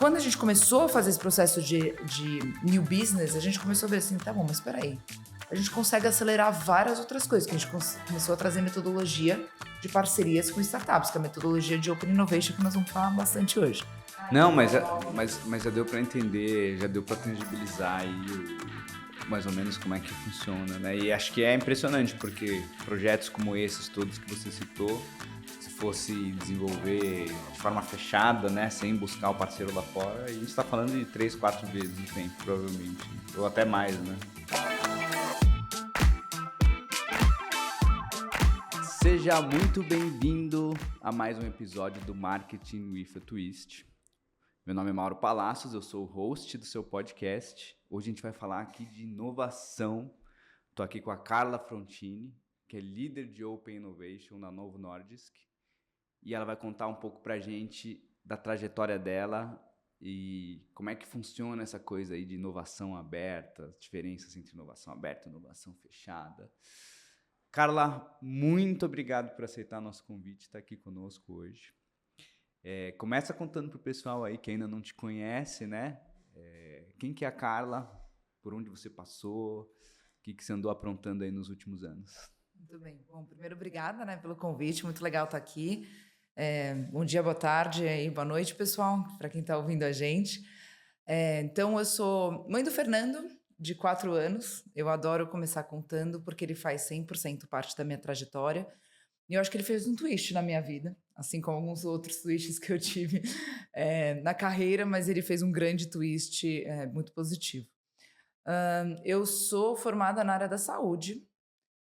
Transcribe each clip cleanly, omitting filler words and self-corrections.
Quando a gente começou a fazer esse processo de new business, a gente começou a ver assim, tá bom, mas espera aí. A gente consegue acelerar várias outras coisas, que a gente começou a trazer metodologia de parcerias com startups, que é a metodologia de Open Innovation que nós vamos falar bastante hoje. Não, mas já deu para entender, já deu para tangibilizar aí mais ou menos como é que funciona, né? E acho que é impressionante, porque projetos como esses todos que você citou, se fosse desenvolver de forma fechada, né, sem buscar o parceiro lá fora, a gente está falando de 3, 4 vezes o tempo, provavelmente, ou até mais, né? Seja muito bem-vindo a mais um episódio do Marketing with a Twist. Meu nome é Mauro Palacios, eu sou o host do seu podcast. Hoje a gente vai falar aqui de inovação. Estou aqui com a Carla Frontini, que é líder de Open Innovation na Novo Nordisk. E ela vai contar um pouco pra gente da trajetória dela e como é que funciona essa coisa aí de inovação aberta, as diferenças entre inovação aberta e inovação fechada. Carla, muito obrigado por aceitar nosso convite, estar aqui conosco hoje. Começa contando pro pessoal aí que ainda não te conhece, né? Quem que é a Carla? Por onde você passou? O que você andou aprontando aí nos últimos anos? Muito bem. Bom, primeiro, obrigada, né, pelo convite. Muito legal estar aqui. Bom dia, boa tarde e boa noite, pessoal, para quem está ouvindo a gente. Então, eu sou mãe do Fernando, de 4 anos. Eu adoro começar contando, porque ele faz 100% parte da minha trajetória. E eu acho que ele fez um twist na minha vida, assim como alguns outros twists que eu tive na carreira, mas ele fez um grande twist muito positivo. Eu sou formada na área da saúde,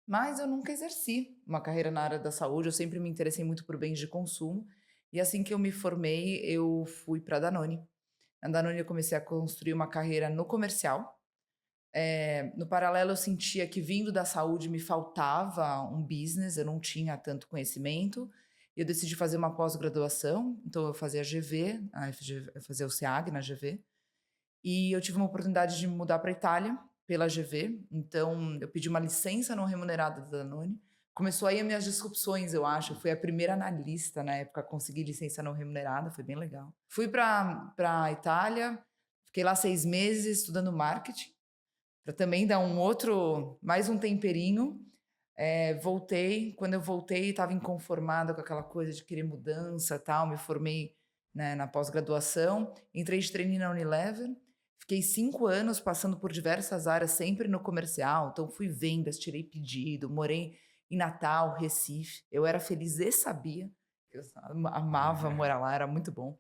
mas eu nunca exerci uma carreira na área da saúde, eu sempre me interessei muito por bens de consumo. E assim que eu me formei, eu fui para a Danone. Na Danone eu comecei a construir uma carreira no comercial. No paralelo, eu sentia que vindo da saúde me faltava um business, eu não tinha tanto conhecimento. Eu decidi fazer uma pós-graduação, então eu fazia a GV, eu fazia o SEAG na GV. E eu tive uma oportunidade de me mudar para a Itália pela GV, então eu pedi uma licença não remunerada da Danone. Começou aí as minhas disrupções, eu acho. Eu fui a primeira analista na época a conseguir licença não remunerada, foi bem legal. Fui para a Itália, fiquei lá 6 meses estudando marketing, para também dar mais um temperinho. Voltei, quando eu voltei estava inconformada com aquela coisa de querer mudança, tal. Me formei, né, na pós-graduação, entrei de trainee na Unilever, fiquei 5 anos passando por diversas áreas, sempre no comercial. Então fui vendas, tirei pedido, morei em Natal, Recife. Eu era feliz e sabia, eu amava morar lá, era muito bom.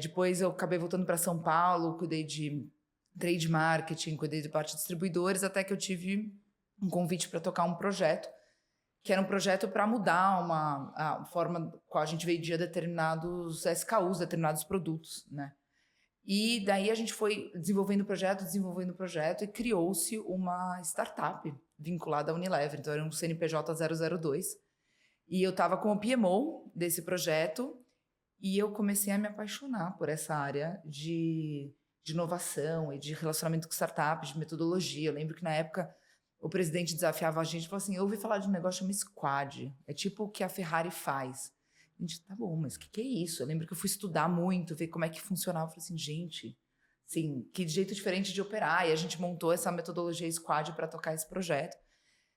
Depois eu acabei voltando para São Paulo, cuidei de trade marketing, cuidei de parte de distribuidores, até que eu tive um convite para tocar um projeto, que era um projeto para mudar a forma qual a gente vendia determinados SKUs, determinados produtos, né? E daí a gente foi desenvolvendo o projeto e criou-se uma startup vinculada à Unilever. Então era um CNPJ 002 e eu estava como PMO desse projeto e eu comecei a me apaixonar por essa área de inovação e de relacionamento com startups, de metodologia. Eu lembro que na época o presidente desafiava a gente, falou assim, eu ouvi falar de um negócio chamado Squad, é tipo o que a Ferrari faz. A gente, tá bom, mas o que é isso? Eu lembro que eu fui estudar muito, ver como é que funcionava. Eu falei assim, gente, assim, que jeito diferente de operar. E a gente montou essa metodologia Squad para tocar esse projeto.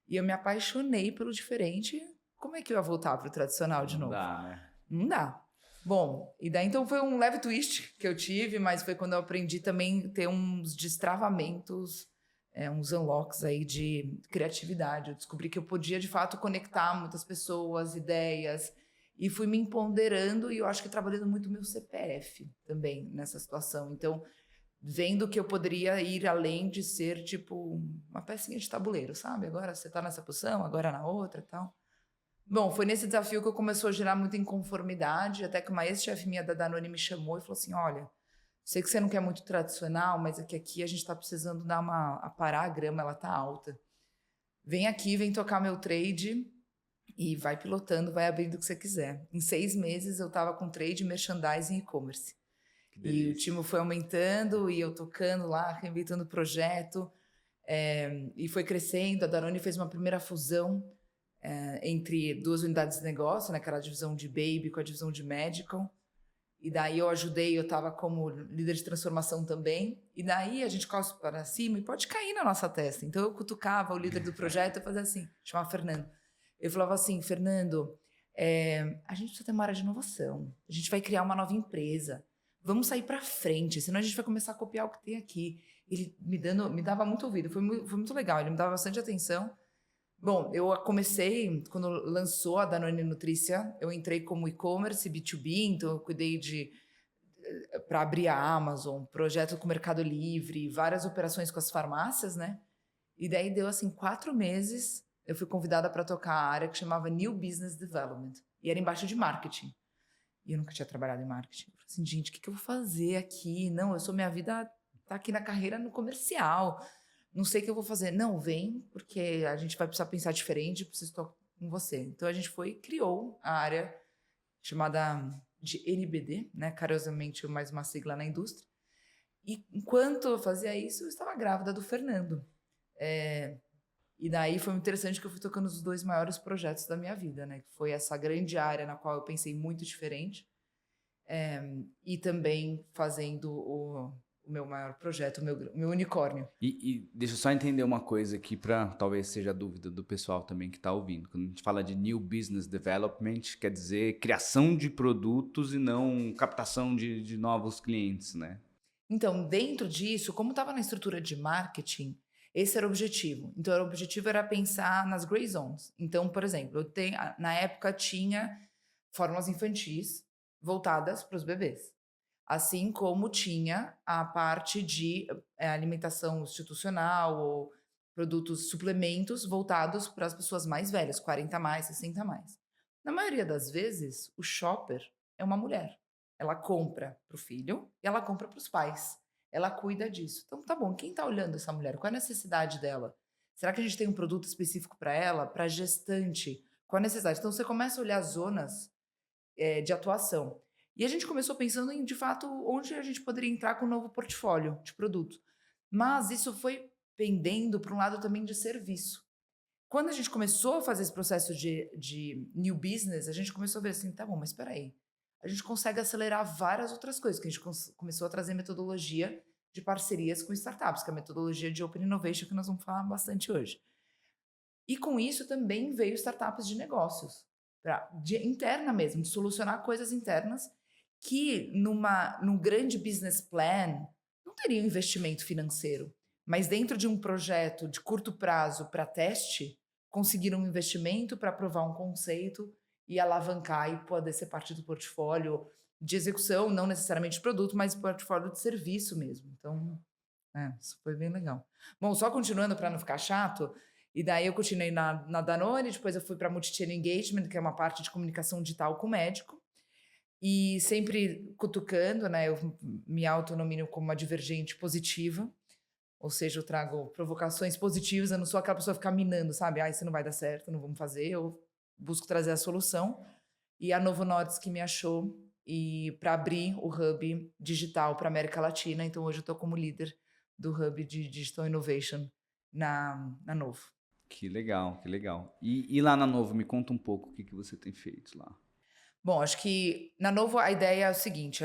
E eu me apaixonei pelo diferente. Como é que eu ia voltar para o tradicional de novo? Não dá, né? Não dá. Bom, e daí então foi um leve twist que eu tive, mas foi quando eu aprendi também ter uns destravamentos, uns unlocks aí de criatividade. Eu descobri que eu podia, de fato, conectar muitas pessoas, ideias, e fui me empoderando e eu acho que trabalhando muito meu CPF também nessa situação. Então, vendo que eu poderia ir além de ser, tipo, uma pecinha de tabuleiro, sabe? Agora você tá nessa posição, agora na outra e tal. Bom, foi nesse desafio que eu começou a gerar muita inconformidade, até que uma ex-chefe minha da Danone me chamou e falou assim, olha, sei que você não quer muito tradicional, mas é que aqui a gente está precisando parar a grama, ela tá alta. Vem aqui, vem tocar meu trade e vai pilotando, vai abrindo o que você quiser. Em 6 meses eu estava com trade, merchandising e e-commerce. E o time foi aumentando e eu tocando lá, reinventando o projeto. E foi crescendo. A Danone fez uma primeira fusão entre 2 unidades de negócio, né, que era a divisão de Baby com a divisão de Medical. E daí eu ajudei, eu estava como líder de transformação também. E daí a gente cospe para cima e pode cair na nossa testa. Então eu cutucava o líder do projeto e fazia assim, chamava Fernando. Eu falava assim, Fernando, a gente precisa ter uma área de inovação. A gente vai criar uma nova empresa. Vamos sair para frente, senão a gente vai começar a copiar o que tem aqui. Ele me dava muito ouvido, foi muito legal, ele me dava bastante atenção. Bom, eu comecei, quando lançou a Danone Nutrícia, eu entrei como e-commerce, B2B, então eu cuidei para abrir a Amazon, projeto com o Mercado Livre, várias operações com as farmácias, né? E daí deu assim 4 meses, eu fui convidada para tocar a área que chamava New Business Development, e era embaixo de marketing. E eu nunca tinha trabalhado em marketing. Eu falei assim, gente, o que eu vou fazer aqui? Não, minha vida tá aqui na carreira no comercial. Não sei o que eu vou fazer. Não, vem, porque a gente vai precisar pensar diferente, preciso estar com você. Então a gente criou a área chamada de NBD, né? Carinhosamente mais uma sigla na indústria. E enquanto eu fazia isso, eu estava grávida do Fernando. E daí foi muito interessante que eu fui tocando os 2 maiores projetos da minha vida, né? Que foi essa grande área na qual eu pensei muito diferente. E também fazendo o meu maior projeto, o meu unicórnio. E deixa eu só entender uma coisa aqui para talvez seja a dúvida do pessoal também que está ouvindo. Quando a gente fala de New Business Development, quer dizer criação de produtos e não captação de novos clientes, né? Então, dentro disso, como estava na estrutura de marketing, esse era o objetivo. Então, o objetivo era pensar nas gray zones. Então, por exemplo, na época tinha fórmulas infantis voltadas para os bebês. Assim como tinha a parte de alimentação institucional ou produtos, suplementos voltados para as pessoas mais velhas, 40 a mais, 60 a mais. Na maioria das vezes, o shopper é uma mulher. Ela compra para o filho e ela compra para os pais. Ela cuida disso. Então, tá bom, quem está olhando essa mulher? Qual é a necessidade dela? Será que a gente tem um produto específico para ela, para gestante? Qual a necessidade? Então, você começa a olhar zonas de atuação. E a gente começou pensando em, de fato, onde a gente poderia entrar com um novo portfólio de produto. Mas isso foi pendendo para um lado também de serviço. Quando a gente começou a fazer esse processo de new business, a gente começou a ver assim, tá bom, mas espera aí. A gente consegue acelerar várias outras coisas, que a gente começou a trazer metodologia de parcerias com startups, que é a metodologia de Open Innovation, que nós vamos falar bastante hoje. E com isso também veio startups de negócios, interna mesmo, de solucionar coisas internas que num grande business plan não teria um investimento financeiro, mas dentro de um projeto de curto prazo para teste, conseguiram um investimento para provar um conceito e alavancar e poder ser parte do portfólio de execução, não necessariamente de produto, mas portfólio de serviço mesmo. Então, isso foi bem legal. Bom, só continuando para não ficar chato, e daí eu continuei na Danone, depois eu fui para Multichannel Engagement, que é uma parte de comunicação digital com o médico, e sempre cutucando, né? Eu me autonomino como uma divergente positiva, ou seja, eu trago provocações positivas, eu não sou aquela pessoa que fica minando, sabe? Isso não vai dar certo, não vamos fazer. Eu busco trazer a solução. E a Novo Nordisk que me achou e para abrir o hub digital para a América Latina. Então, hoje eu estou como líder do hub de Digital Innovation na Novo. Que legal, que legal. E lá na Novo, me conta um pouco o que você tem feito lá. Bom, acho que na Novo a ideia é o seguinte,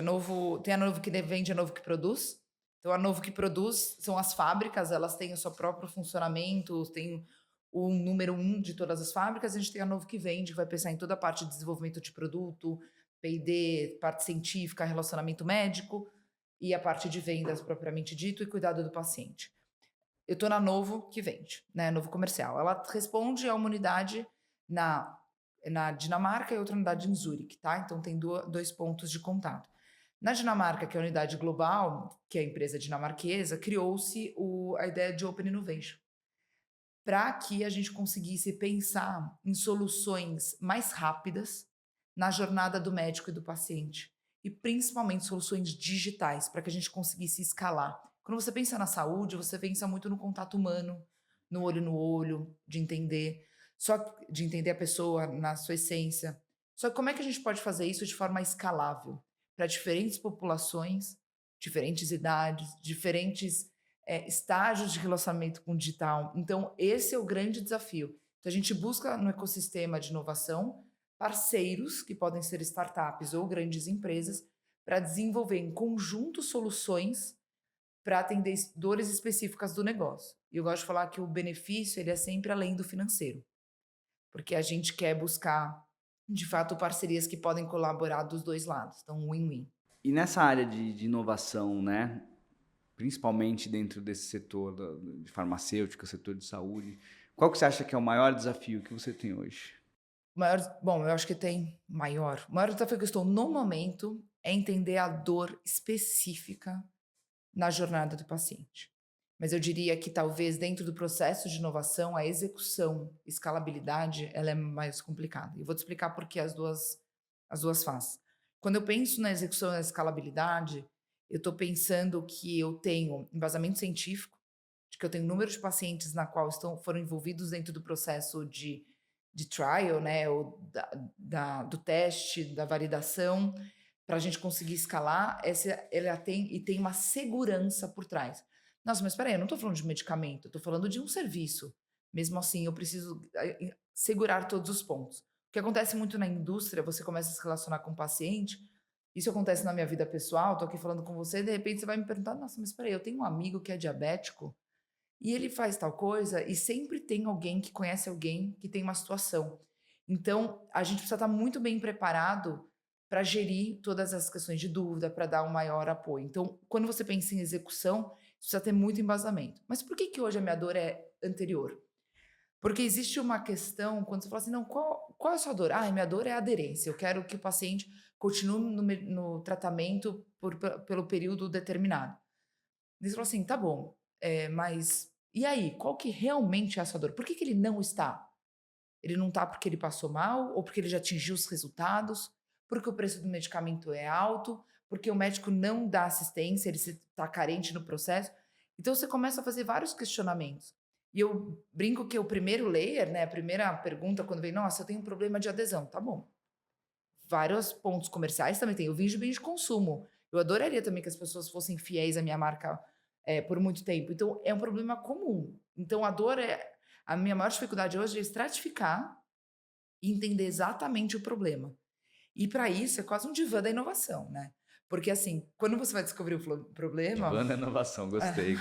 tem a Novo que vende, a Novo que produz. Então, a Novo que produz são as fábricas, elas têm o seu próprio funcionamento, tem o número 1 de todas as fábricas, a gente tem a Novo que vende, que vai pensar em toda a parte de desenvolvimento de produto, P&D, parte científica, relacionamento médico e a parte de vendas propriamente dito e cuidado do paciente. Eu estou na Novo que vende, né? Novo comercial. Ela responde a uma unidade na Dinamarca e outra unidade em Zurique, tá? Então tem 2 pontos de contato. Na Dinamarca, que é a unidade global, que é a empresa dinamarquesa, criou-se a ideia de Open Innovation, para que a gente conseguisse pensar em soluções mais rápidas na jornada do médico e do paciente, e principalmente soluções digitais, para que a gente conseguisse escalar. Quando você pensa na saúde, você pensa muito no contato humano, no olho, de entender a pessoa na sua essência. Só que como é que a gente pode fazer isso de forma escalável para diferentes populações, diferentes idades, diferentes estágios de relacionamento com o digital? Então, esse é o grande desafio. Então, a gente busca no ecossistema de inovação parceiros, que podem ser startups ou grandes empresas, para desenvolver em conjunto soluções para atender dores específicas do negócio. E eu gosto de falar que o benefício ele é sempre além do financeiro, porque a gente quer buscar, de fato, parcerias que podem colaborar dos dois lados. Então, win-win. E nessa área de inovação, né? Principalmente dentro desse setor de farmacêutica, setor de saúde, qual que você acha que é o maior desafio que você tem hoje? Bom, eu acho que tem maior. O maior desafio que eu estou no momento é entender a dor específica na jornada do paciente. Mas eu diria que talvez dentro do processo de inovação, a execução, escalabilidade, ela é mais complicada. E eu vou te explicar por que as duas faces. Quando eu penso na execução e na escalabilidade, eu estou pensando que eu tenho embasamento científico, de que eu tenho número de pacientes na qual foram envolvidos dentro do processo de trial, né, ou do teste, da validação, para a gente conseguir escalar, ela tem uma segurança por trás. Nossa, mas espera aí, eu não estou falando de medicamento, eu estou falando de um serviço. Mesmo assim, eu preciso segurar todos os pontos. O que acontece muito na indústria, você começa a se relacionar com o paciente, isso acontece na minha vida pessoal, estou aqui falando com você, e de repente você vai me perguntar, nossa, mas espera aí, eu tenho um amigo que é diabético, e ele faz tal coisa, e sempre tem alguém que conhece alguém que tem uma situação. Então, a gente precisa estar muito bem preparado para gerir todas as questões de dúvida, para dar um maior apoio. Então, quando você pensa em execução, precisa ter muito embasamento. Mas por que hoje a minha dor é anterior? Porque existe uma questão, quando você fala assim, não, qual é a sua dor? Ah, minha dor é a aderência. Eu quero que o paciente continue no tratamento pelo período determinado. Eles falam assim, tá bom, mas e aí? Qual que realmente é a sua dor? Por que ele não está? Ele não está porque ele passou mal ou porque ele já atingiu os resultados? Porque o preço do medicamento é alto? Porque o médico não dá assistência, ele está carente no processo? Então você começa a fazer vários questionamentos. E eu brinco que o primeiro layer, né, a primeira pergunta quando vem, nossa, eu tenho um problema de adesão, tá bom. Vários pontos comerciais também tem. Eu vim de bem de consumo. Eu adoraria também que as pessoas fossem fiéis à minha marca por muito tempo. Então, é um problema comum. Então, a dor é. A minha maior dificuldade hoje é estratificar e entender exatamente o problema. E para isso é quase um divã da inovação, né? Porque assim, quando você vai descobrir o problema, Banda inovação, gostei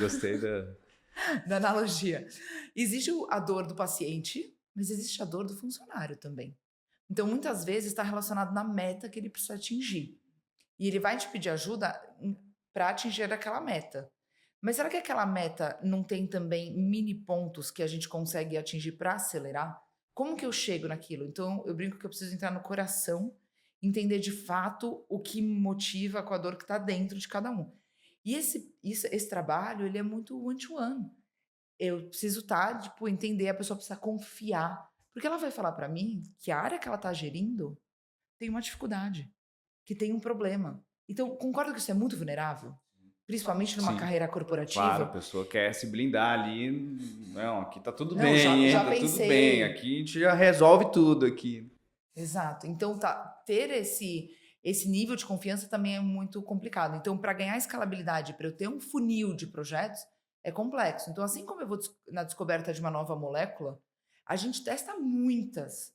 da analogia, existe a dor do paciente, mas existe a dor do funcionário também. Então, muitas vezes está relacionado na meta que ele precisa atingir. E ele vai te pedir ajuda para atingir aquela meta. Mas será que aquela meta não tem também mini pontos que a gente consegue atingir para acelerar? Como que eu chego naquilo? Então, eu brinco que eu preciso entrar no coração, entender de fato o que me motiva com a dor que está dentro de cada um. E esse trabalho, ele é muito one-to-one. Eu preciso estar, tipo, entender, a pessoa precisa confiar. Porque ela vai falar para mim que a área que ela está gerindo tem uma dificuldade, que tem um problema. Então, concorda que isso é muito vulnerável? Principalmente numa Sim, carreira claro, a corporativa? pessoa quer se blindar ali. Não, aqui tá tudo Não, bem, hein? já Tá tudo bem. pensei. Aqui a gente já resolve tudo aqui. Exato. Então, ter esse nível de confiança também é muito complicado. Então, para ganhar escalabilidade, para eu ter um funil de projetos, é complexo. Então, assim como eu vou na descoberta de uma nova molécula, a gente testa muitas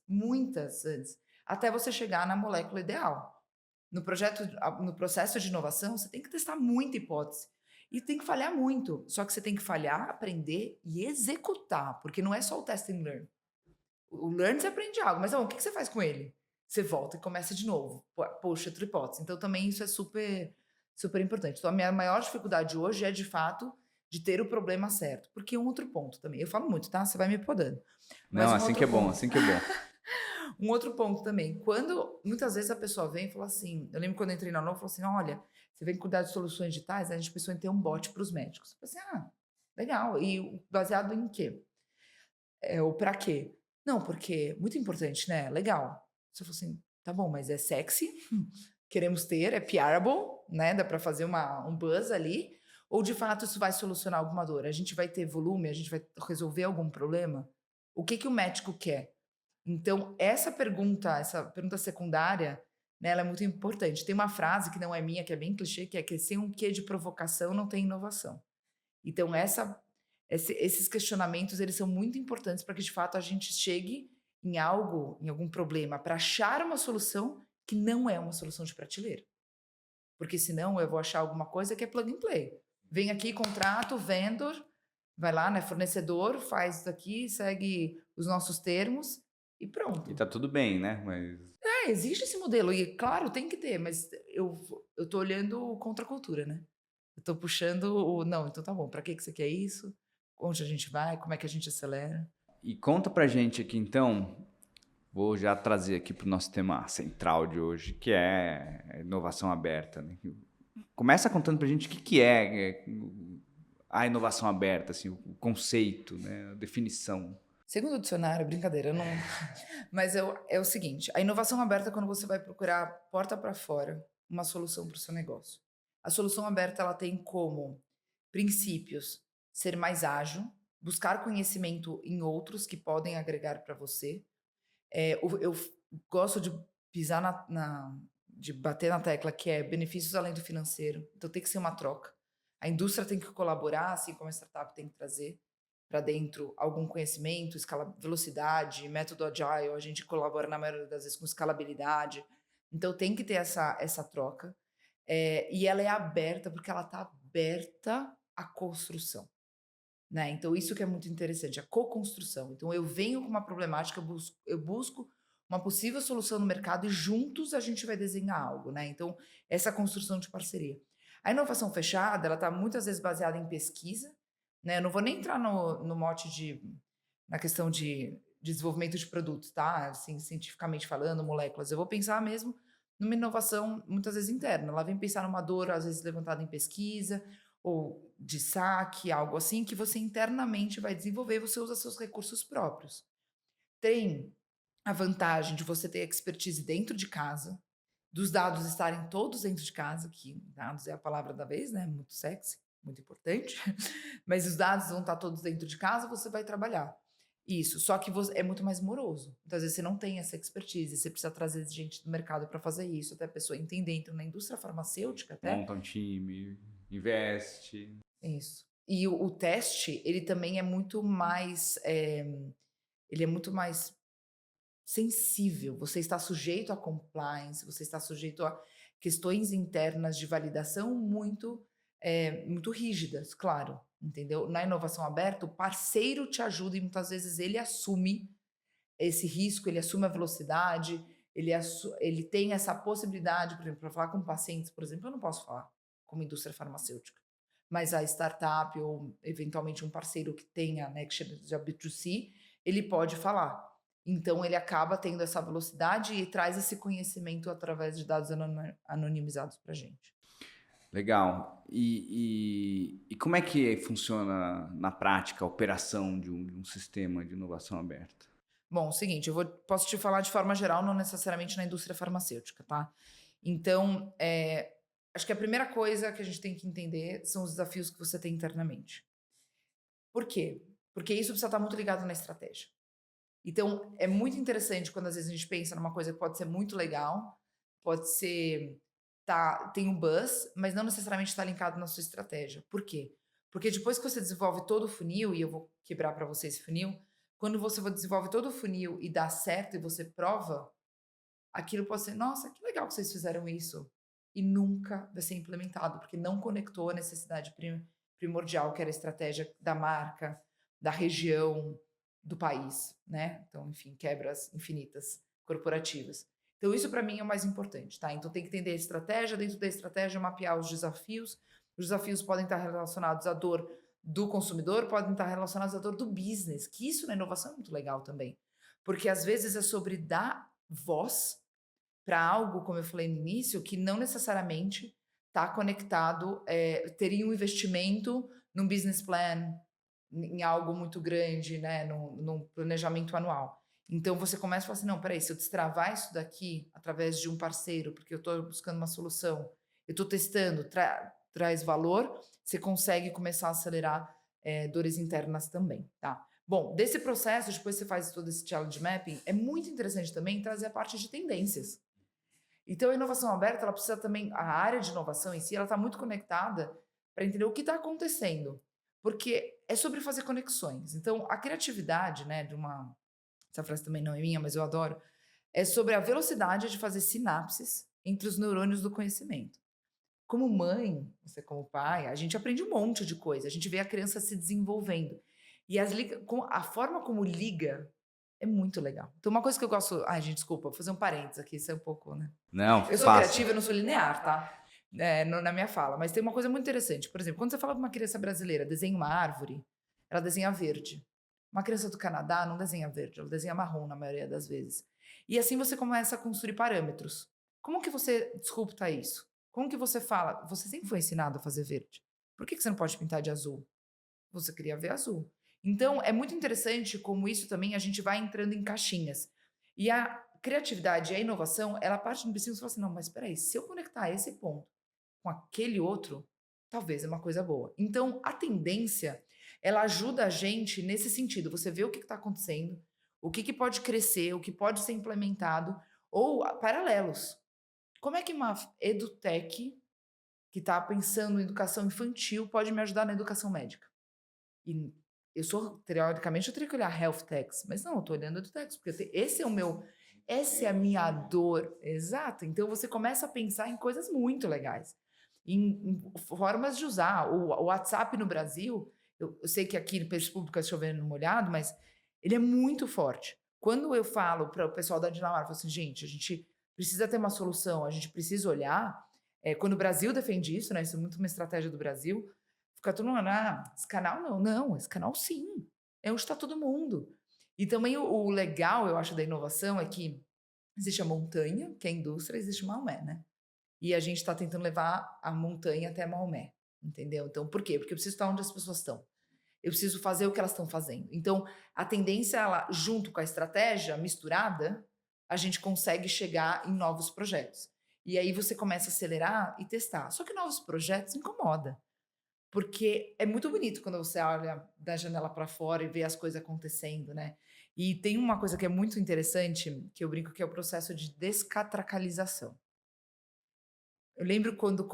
antes, até você chegar na molécula ideal. No processo de inovação, você tem que testar muita hipótese. E tem que falhar muito. Só que você tem que falhar, aprender e executar, porque não é só o test and learn. O learn você aprende algo, mas o que você faz com ele? Você volta e começa de novo. Poxa, outra hipótese. Então também isso é super importante. Então a minha maior dificuldade hoje é de fato de ter o problema certo. Porque um outro ponto também, eu falo muito, tá? Você vai me podando. Mas Não, um assim que outro é bom, ponto. assim que é bom. Um outro ponto também, quando muitas vezes a pessoa vem e fala assim, eu lembro quando eu entrei na Nova, falou assim, olha, você vem cuidar de soluções digitais, a gente pensou em ter um bot para os médicos. Eu falei assim, legal, e baseado em quê? O para quê? Não, porque muito importante, né? Legal. Você falou assim, tá bom, mas é sexy, queremos ter, é PRable, né? Dá para fazer um buzz ali. Ou de fato isso vai solucionar alguma dor? A gente vai ter volume, a gente vai resolver algum problema? O que o médico quer? Então, essa pergunta secundária, né, ela é muito importante. Tem uma frase que não é minha, que é bem clichê, que é que sem um quê de provocação não tem inovação. Então, esses questionamentos, eles são muito importantes para que, de fato, a gente chegue em algo, em algum problema, para achar uma solução que não é uma solução de prateleira. porque senão eu vou achar alguma coisa que é plug and play. Vem aqui, contrato, vendor, vai lá, né, fornecedor, faz isso aqui, segue os nossos termos e E pronto. tá tudo bem, né? Mas Existe esse modelo e claro, tem que ter, mas eu tô olhando contra a cultura, né. Eu tô puxando o não, então tá bom, pra que você quer isso? Onde a gente vai? Como é que a gente acelera? e conta pra gente aqui então, vou já trazer aqui para o nosso tema central de hoje, que é a inovação aberta, né? Começa contando pra gente o que que é a inovação aberta, assim, o conceito, né, a definição. Segundo o dicionário, brincadeira, eu não mas é o seguinte, a inovação aberta é quando você vai procurar porta para fora uma solução para o seu negócio. A solução aberta ela tem como princípios ser mais ágil, buscar conhecimento em outros que podem agregar para você. Eu gosto de pisar de bater na tecla que é benefícios além do financeiro, então tem que ser uma troca. A indústria tem que colaborar, assim como a startup tem que trazer para dentro algum conhecimento, velocidade, método agile, a gente colabora na maioria das vezes com escalabilidade. Então tem que ter essa troca. E ela é aberta, porque ela está aberta à construção, né. Então isso que é muito interessante, a co-construção. Então eu venho com uma problemática, eu busco uma possível solução no mercado e juntos a gente vai desenhar algo, né. Então essa construção de parceria. A inovação fechada, ela está muitas vezes baseada em pesquisa, né, eu não vou nem entrar no mote na questão de desenvolvimento de produtos, tá, assim, cientificamente falando, moléculas, eu vou pensar mesmo numa inovação muitas vezes interna, ela vem pensar numa dor, às vezes levantada em pesquisa, ou de saque, algo assim, que você internamente vai desenvolver, você usa seus recursos próprios. Tem a vantagem de você ter expertise dentro de casa, dos dados estarem todos dentro de casa, que dados é a palavra da vez, né, muito sexy, muito importante, mas os dados vão estar todos dentro de casa, você vai trabalhar. Isso, só que é muito mais moroso. Muitas vezes você não tem essa expertise, você precisa trazer gente do mercado para fazer isso, até a pessoa entender. Então, na indústria farmacêutica até, Monta um time, investe. isso. E o teste, ele também é muito mais, ele é muito mais sensível, você está sujeito a compliance, você está sujeito a questões internas de validação muito rígidas, claro, entendeu? Na inovação aberta, o parceiro te ajuda e muitas vezes ele assume esse risco, ele assume a velocidade, ele tem essa possibilidade, por exemplo, para falar com pacientes, por exemplo, eu não posso falar como indústria farmacêutica, mas a startup ou eventualmente um parceiro que tenha, né, que chama de B2C, ele pode falar. Então ele acaba tendo essa velocidade e traz esse conhecimento através de dados anonimizados para a gente. Legal. E como é que funciona na prática a operação de um sistema de inovação aberta? Bom, o seguinte, posso te falar de forma geral, não necessariamente na indústria farmacêutica, tá? Então, acho que a primeira coisa que a gente tem que entender são os desafios que você tem internamente. Por quê? Porque isso precisa estar muito ligado na estratégia. Então, é muito interessante quando às vezes a gente pensa numa coisa que pode ser muito legal, pode ser tem um buzz, mas não necessariamente está linkado na sua estratégia. Por quê? Porque depois que você desenvolve todo o funil, e eu vou quebrar para você esse funil, quando você desenvolve todo o funil e dá certo e você prova, aquilo pode ser, nossa, que legal que vocês fizeram isso. E nunca vai ser implementado, porque não conectou a necessidade primordial, que era a estratégia da marca, da região, do país, né? Então, enfim, quebras infinitas corporativas. Então, isso para mim é o mais importante, tá? Então, tem que entender a estratégia, dentro da estratégia, mapear os desafios. Os desafios podem estar relacionados à dor do consumidor, podem estar relacionados à dor do business, que isso na inovação é muito legal também. Porque às vezes é sobre dar voz para algo, como eu falei no início, que não necessariamente está conectado, teria um investimento num business plan, em algo muito grande, né, num planejamento anual. Então você começa a falar assim: "Não, espera aí, se eu destravar isso daqui através de um parceiro, porque eu estou buscando uma solução, eu estou testando, traz valor", você consegue começar a acelerar, dores internas também, tá. Bom, desse processo, depois você faz todo esse challenge mapping, é muito interessante também trazer a parte de tendências. Então a inovação aberta, ela precisa também a área de inovação em si, ela está muito conectada para entender o que está acontecendo, porque é sobre fazer conexões. Então a criatividade, né, essa frase também não é minha, mas eu adoro, é sobre a velocidade de fazer sinapses entre os neurônios do conhecimento. como mãe, você como pai, a gente aprende um monte de coisa, a gente vê a criança se desenvolvendo. E a forma como liga é muito legal. Então uma coisa que eu gosto ai gente, desculpa, vou fazer um parênteses aqui, isso é um pouco, né. Não, Eu sou faça. criativa, eu não sou linear, tá, na minha fala, mas tem uma coisa muito interessante, por exemplo, quando você fala pra uma criança brasileira, desenha uma árvore, ela desenha verde. Uma criança do Canadá não desenha verde, ela desenha marrom na maioria das vezes. E assim você começa a construir parâmetros. Como que você disrupta isso? Como que você fala? Você sempre foi ensinado a fazer verde. Por que você não pode pintar de azul? Você queria ver azul. Então, é muito interessante como isso também a gente vai entrando em caixinhas. E a criatividade e a inovação, ela parte do princípio e fala assim: não, mas espera aí, se eu conectar esse ponto com aquele outro, talvez é uma coisa boa. Então, a tendência, ela ajuda a gente nesse sentido. Você vê o que está acontecendo, o que pode crescer, o que pode ser implementado, ou paralelos. Como é que uma edutech que está pensando em educação infantil pode me ajudar na educação médica? E eu sou, teoricamente, eu teria que olhar health techs, mas não, eu estou olhando edutechs, porque esse é o meu, essa é a minha dor, exato. Então você começa a pensar em coisas muito legais, em formas de usar. O WhatsApp no Brasil, eu sei que aqui no Peixe Público é chovendo no molhado, mas ele é muito forte. Quando eu falo para o pessoal da Dinamarca, eu falo assim, gente, a gente precisa ter uma solução, a gente precisa olhar. Quando o Brasil defende isso, né? Isso é muito uma estratégia do Brasil. Fica todo mundo, esse canal não. Não, esse canal sim. É onde está todo mundo. E também o legal, eu acho, da inovação é que existe a montanha, que é a indústria, existe Maomé, né? E a gente está tentando levar a montanha até Maomé, entendeu? Então, por quê? Porque eu preciso estar onde as pessoas estão. Eu preciso fazer o que elas estão fazendo. Então, a tendência, ela, junto com a estratégia misturada, a gente consegue chegar em novos projetos. E aí você começa a acelerar e testar. Só que novos projetos incomoda. Porque é muito bonito quando você olha da janela para fora e vê as coisas acontecendo, né. E tem uma coisa que é muito interessante, que eu brinco que é o processo de descatracalização. Eu lembro quando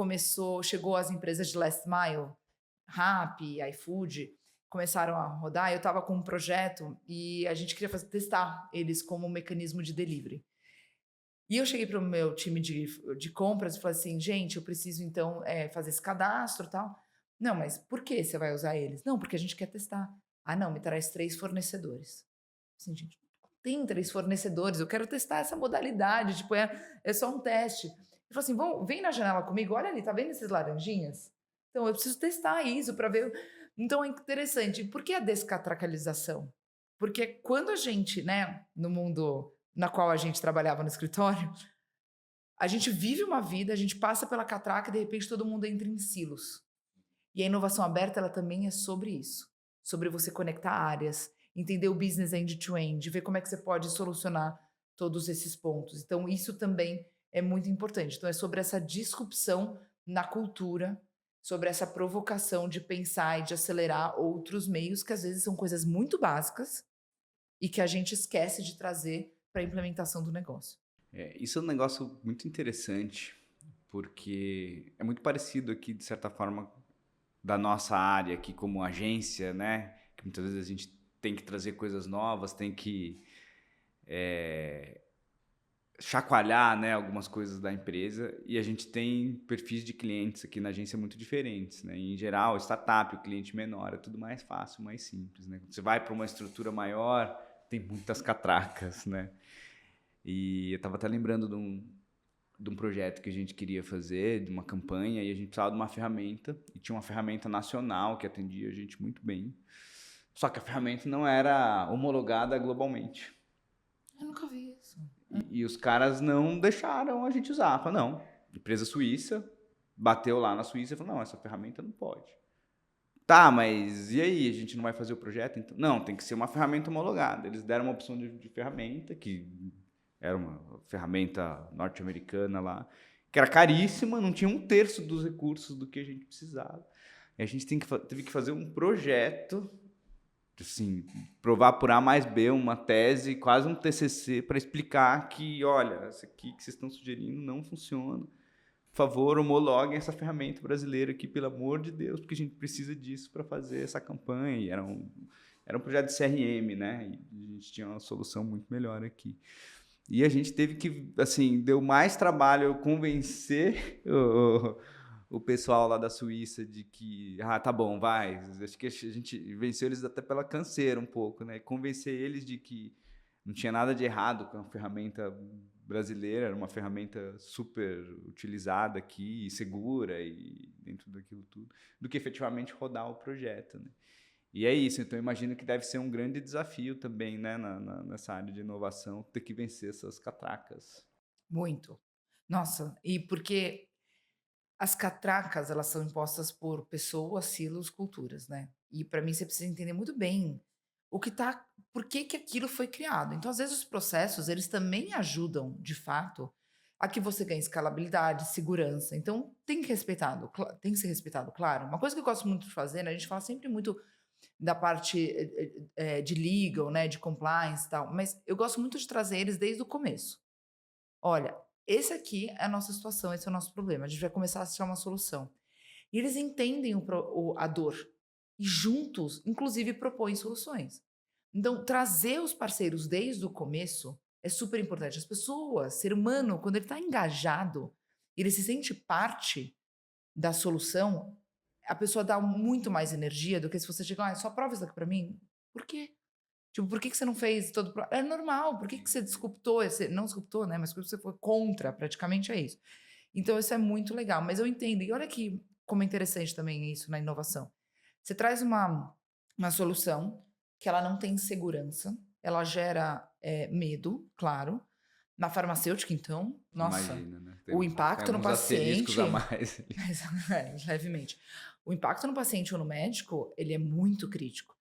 chegou as empresas de last mile, Rappi, iFood, começaram a rodar, eu estava com um projeto e a gente queria testar eles como um mecanismo de delivery. E eu cheguei para o meu time de compras e falei assim: "Gente, eu preciso então, fazer esse cadastro, e tal". "Não, mas por que você vai usar eles?". "Não, porque a gente quer testar". "Ah, não, me traz 3 fornecedores". Assim: "Gente, não tem 3 fornecedores, eu quero testar essa modalidade, tipo, é só um teste". Ele falou assim: Vem na janela comigo, olha ali, tá vendo esses laranjinhas? Então eu preciso testar isso para ver". Então é interessante. Por que a descatracalização? Porque quando a gente, né, no mundo na qual a gente trabalhava no escritório, a gente vive uma vida, a gente passa pela catraca e de repente todo mundo entra em silos. E a inovação aberta, ela também é sobre isso, sobre você conectar áreas, entender o business end-to-end, ver como é que você pode solucionar todos esses pontos. Então isso também é muito importante. Então é sobre essa disrupção na cultura, sobre essa provocação de pensar e de acelerar outros meios que às vezes são coisas muito básicas e que a gente esquece de trazer para a implementação do negócio. Isso é um negócio muito interessante, porque é muito parecido aqui, de certa forma, da nossa área aqui como agência, né? Que muitas vezes a gente tem que trazer coisas novas, tem que chacoalhar, né, algumas coisas da empresa, e a gente tem perfis de clientes aqui na agência muito diferentes, né? Em geral, startup, o cliente menor, é tudo mais fácil, mais simples, né? Quando você vai para uma estrutura maior, tem muitas catracas, né? E eu estava até lembrando de um projeto que a gente queria fazer, de uma campanha, e a gente precisava de uma ferramenta, e tinha uma ferramenta nacional que atendia a gente muito bem, só que a ferramenta não era homologada globalmente. Eu nunca vi isso. E os caras não deixaram a gente usar. Falaram, não, empresa suíça, bateu lá na Suíça e falou, não, essa ferramenta não pode. Tá, mas e aí? A gente não vai fazer o projeto? Então, não, tem que ser uma ferramenta homologada. Eles deram uma opção de ferramenta, que era uma ferramenta norte-americana lá, que era caríssima, não tinha 1/3 dos recursos do que a gente precisava. E a gente teve que fazer um projeto, assim, provar por A mais B, uma tese, quase um TCC, para explicar que, olha, isso aqui que vocês estão sugerindo não funciona. Por favor, homologuem essa ferramenta brasileira aqui, pelo amor de Deus, porque a gente precisa disso para fazer essa campanha. E era um projeto de CRM, né? E a gente tinha uma solução muito melhor aqui. E a gente teve que, assim, deu mais trabalho eu convencer o pessoal lá da Suíça de que, tá bom, vai. Acho que a gente venceu eles até pela canseira um pouco, né? Convencer eles de que não tinha nada de errado com a ferramenta brasileira, era uma ferramenta super utilizada aqui, e segura e dentro daquilo tudo, do que efetivamente rodar o projeto, né? E é isso, então eu imagino que deve ser um grande desafio também, né, nessa área de inovação, ter que vencer essas catracas. Muito. Nossa, e porque as catracas, elas são impostas por pessoas, silos, culturas, né. E para mim você precisa entender muito bem o que tá por que que aquilo foi criado. Então, às vezes, os processos, eles também ajudam, de fato, a que você ganhe escalabilidade, segurança. Então, tem que ser respeitado, claro. Uma coisa que eu gosto muito de fazer, né, a gente fala sempre muito da parte, de legal, né, de compliance e tal, mas eu gosto muito de trazer eles desde o começo. Olha, esse aqui é a nossa situação, esse é o nosso problema. A gente vai começar a achar uma solução. E eles entendem a dor e juntos, inclusive, propõem soluções. Então, trazer os parceiros desde o começo é super importante. As pessoas, ser humano, quando ele está engajado, ele se sente parte da solução, a pessoa dá muito mais energia do que se você chegar, só prova isso aqui para mim. Por quê? Tipo, por que que você não fez todo o é normal, por que que você desculptou esse não desculptou, né, mas porque você foi contra, praticamente é isso. Então isso é muito legal, mas eu entendo, e olha que como é interessante também isso na inovação. Você traz uma solução que ela não tem segurança, ela gera, medo, claro. Na farmacêutica então, nossa, Imagina, né? o Tem impacto no alguns asteriscos a paciente mais. levemente. O impacto no paciente ou no médico, ele é muito crítico.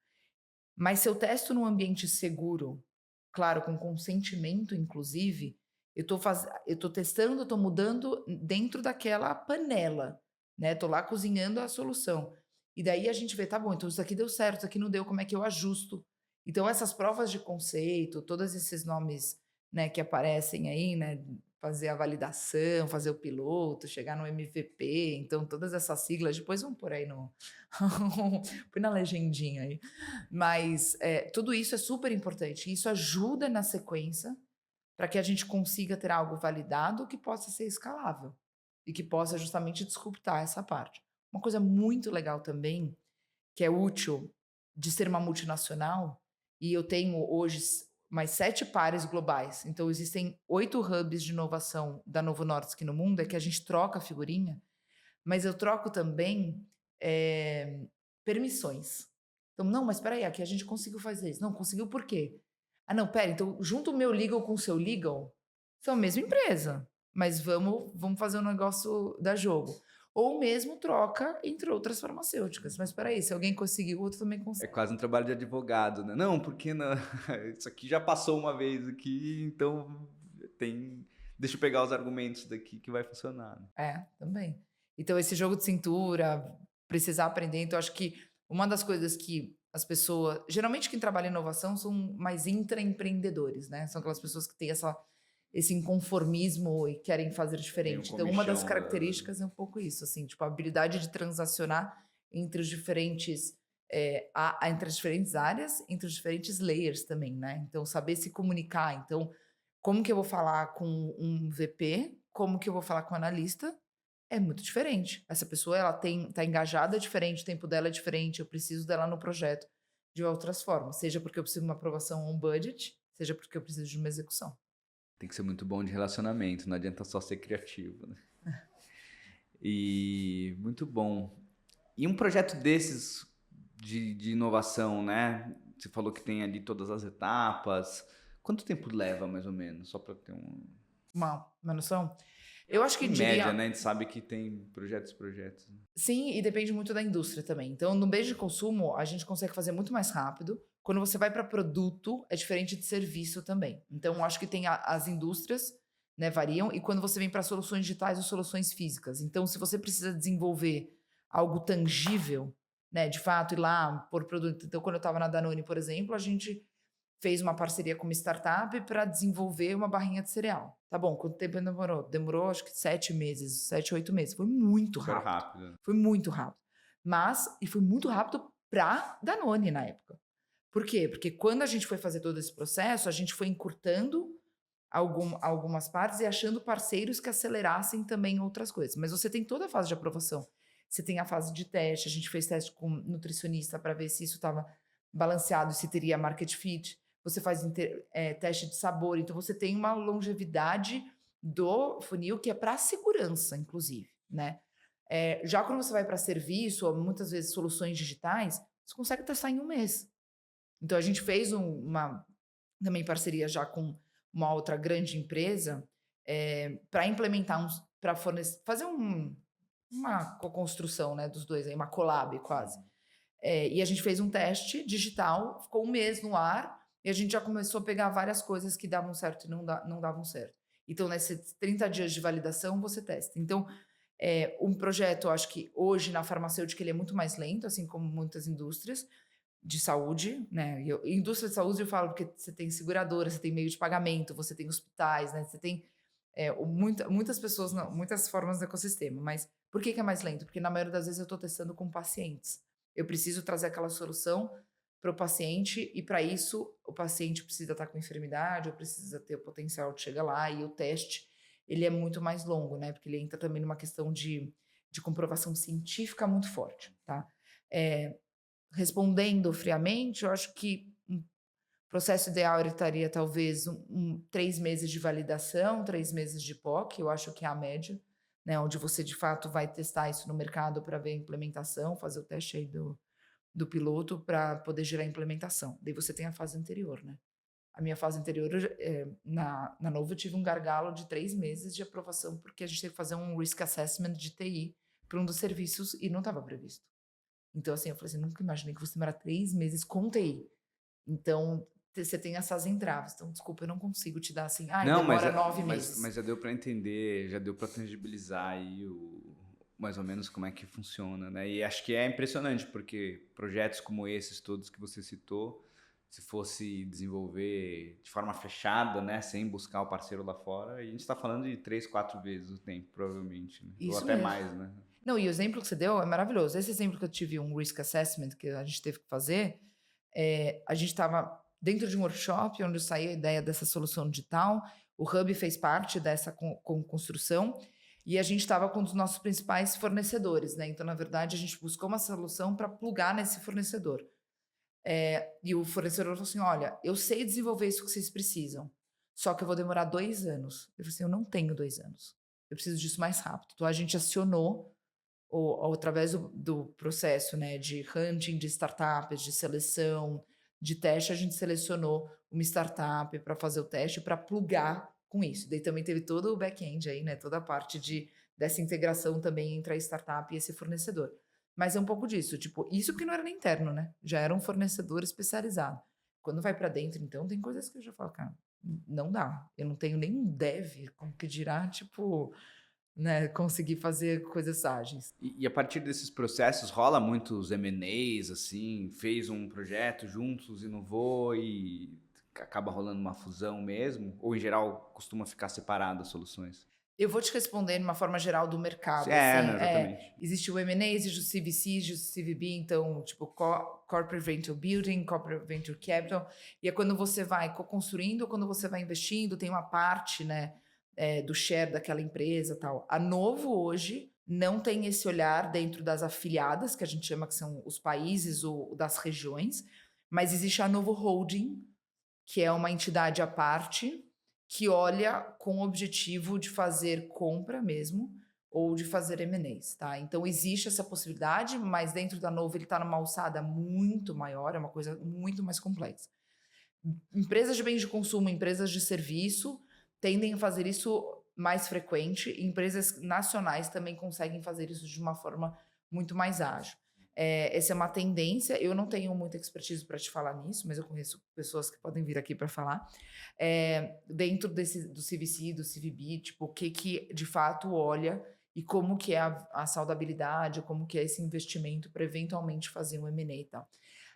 Mas se eu testo num ambiente seguro, claro, com consentimento inclusive, eu tô testando, eu tô mudando dentro daquela panela, né, tô lá cozinhando a solução. E daí a gente vê, tá bom, então isso aqui deu certo, isso aqui não deu, como é que eu ajusto? Então essas provas de conceito, todos esses nomes, né, que aparecem aí, né, fazer a validação, fazer o piloto, chegar no MVP, então todas essas siglas, depois vamos por aí no põe na legendinha aí. Mas, tudo isso é super importante, e isso ajuda na sequência, para que a gente consiga ter algo validado que possa ser escalável, e que possa justamente disruptar essa parte. Uma coisa muito legal também, que é útil de ser uma multinacional, e eu tenho hoje mais 7 pares globais, então existem 8 hubs de inovação da Novo Nordisk no mundo, é que a gente troca figurinha, mas eu troco também, permissões. Então: "Não, mas espera aí, aqui a gente conseguiu fazer isso". "Não, conseguiu por quê?". "Ah, não, espera, então junta o meu legal com o seu legal, são a mesma empresa, mas vamos fazer um negócio dar jogo". Ou mesmo troca entre outras farmacêuticas. "Mas espera aí, se alguém conseguiu, o outro também É consegue". quase um trabalho de advogado, né? Não, porque não, isso aqui já passou uma vez aqui, então tem, deixa eu pegar os argumentos daqui que vai funcionar, né? É, também. Então esse jogo de cintura, precisar aprender, então acho que uma das coisas que as pessoas geralmente quem trabalha em inovação são mais intraempreendedores, né, são aquelas pessoas que têm esse inconformismo e querem fazer Tem o diferente. Então uma das comichão características é um pouco isso, assim, tipo, a habilidade de transacionar entre os diferentes, entre as diferentes áreas, entre os diferentes layers também, né. Então saber se comunicar, então como que eu vou falar com um VP, como que eu vou falar com o analista, é muito diferente. Essa pessoa ela tá engajada diferente, o tempo dela é diferente, eu preciso dela no projeto de outras formas, seja porque eu preciso de uma aprovação on budget, seja porque eu preciso de uma execução. tem que ser muito bom de relacionamento, não adianta só ser criativo, né? E muito bom. E um projeto desses de inovação, né? Você falou que tem ali todas as etapas. Quanto tempo leva, mais ou menos? Só para ter um. Uma noção? Eu acho que Em média, diria né? A gente sabe que tem projetos, né? sim, e depende muito da indústria também. Então, no bem de consumo, a gente consegue fazer muito mais rápido. Quando você vai para produto, é diferente de serviço também. Então, acho que tem as indústrias, né, variam, e quando você vem para soluções digitais ou soluções físicas. Então, se você precisa desenvolver algo tangível, né, de fato, ir lá por produto. Então, quando eu estava na Danone, por exemplo, a gente fez uma parceria com uma startup para desenvolver uma barrinha de cereal. Tá bom, quanto tempo demorou? Demorou acho que 7 meses, 7, 8 meses. Foi muito Super rápido. rápido, né? Foi muito rápido. E foi muito rápido pra Danone na época. Por quê? Porque quando a gente foi fazer todo esse processo, a gente foi encurtando algumas partes e achando parceiros que acelerassem também outras coisas. Mas você tem toda a fase de aprovação. Você tem a fase de teste, a gente fez teste com nutricionista para ver se isso estava balanceado, se teria market fit. Você faz teste de sabor, então você tem uma longevidade do funil que é para segurança, inclusive, né? Já quando você vai para serviço, ou muitas vezes soluções digitais, você consegue testar em um mês. Então a gente fez uma também parceria já com uma outra grande empresa para implementar para fazer uma co-construção, né, dos dois aí, uma collab quase. E a gente fez um teste digital, ficou um mês no ar, e a gente já começou a pegar várias coisas que davam certo e não davam certo. Então, nesses 30 dias de validação, você testa. Então, um projeto, eu acho que hoje na farmacêutica ele é muito mais lento, assim como muitas indústrias de saúde, né? Indústria de saúde eu falo porque você tem seguradora, você tem meio de pagamento, você tem hospitais, né? Você tem muitas pessoas, muitas formas do ecossistema. Mas por que é mais lento? Porque na maioria das vezes eu estou testando com pacientes. Eu preciso trazer aquela solução para o paciente e para isso o paciente precisa estar com enfermidade ou precisa ter o potencial de chegar lá e o teste ele é muito mais longo, né? Porque ele entra também numa questão de comprovação científica muito forte, tá? Respondendo friamente, eu acho que um processo ideal ele estaria talvez 3 meses de validação, 3 meses de POC, eu acho que é a média, né, onde você de fato vai testar isso no mercado para ver a implementação, fazer o teste aí do piloto para poder gerar a implementação. Daí você tem a fase anterior, né. A minha fase anterior, na Novo eu tive um gargalo de 3 meses de aprovação, porque a gente teve que fazer um risk assessment de TI para um dos serviços e não estava previsto. Então, assim, eu falei assim, nunca imaginei que fosse demorar 3 meses com TI. Então, você tem essas entraves. Então, desculpa, eu não consigo te dar assim, Não, demora 9 meses. mas já deu para entender, já deu para tangibilizar aí mais ou menos como é que funciona, né? E acho que é impressionante, porque projetos como esses todos que você citou, se fosse desenvolver de forma fechada, né, sem buscar o parceiro lá fora, a gente está falando de 3, 4 vezes o tempo, provavelmente, né? Ou Isso até mesmo. mais, né? Não, e o exemplo que você deu é maravilhoso. Esse exemplo que eu tive, um risk assessment que a gente teve que fazer, a gente estava dentro de um workshop onde saiu a ideia dessa solução digital, o Hub fez parte dessa construção e a gente estava com um dos nossos principais fornecedores, né? Então, na verdade, a gente buscou uma solução para plugar nesse fornecedor. E o fornecedor falou assim: olha, eu sei desenvolver isso que vocês precisam, só que eu vou demorar 2 anos. Eu falei assim: eu não tenho 2 anos, eu preciso disso mais rápido. Então, a gente acionou através do processo, né, de hunting de startups, de seleção, de teste, a gente selecionou uma startup para fazer o teste, para plugar com isso. Daí também teve todo o back-end aí, né, toda a parte dessa integração também entre a startup e esse fornecedor. Mas é um pouco disso, tipo, isso que não era nem interno, né, já era um fornecedor especializado. Quando vai para dentro, então, tem coisas que eu já falo, cara, não dá. Eu não tenho nem dev, como que dirá, tipo, né, conseguir fazer coisas ágeis. E a partir desses processos rola muitos M&As, assim, fez um projeto juntos, inovou e acaba rolando uma fusão mesmo? Ou em geral costuma ficar separado as soluções? Eu vou te responder de uma forma geral do mercado, Não, assim, exatamente. existe o M&A, existe o CVC, existe o CVB, então, tipo, Corporate Venture Building, Corporate Venture Capital, e é quando você vai co-construindo, quando você vai investindo, tem uma parte, né, do share daquela empresa e tal. A Novo hoje não tem esse olhar dentro das afiliadas, que a gente chama que são os países ou das regiões, mas existe a Novo Holding, que é uma entidade à parte, que olha com o objetivo de fazer compra mesmo, ou de fazer M&As, tá? Então existe essa possibilidade, mas dentro da Novo ele está numa alçada muito maior, é uma coisa muito mais complexa. Empresas de bens de consumo, empresas de serviço tendem a fazer isso mais frequente, e empresas nacionais também conseguem fazer isso de uma forma muito mais ágil. Essa é uma tendência, eu não tenho muita expertise para te falar nisso, mas eu conheço pessoas que podem vir aqui para falar. Dentro do CVC, do CVB, tipo, o que de fato olha e como que é a saudabilidade, como que é esse investimento para eventualmente fazer um M&A e tal.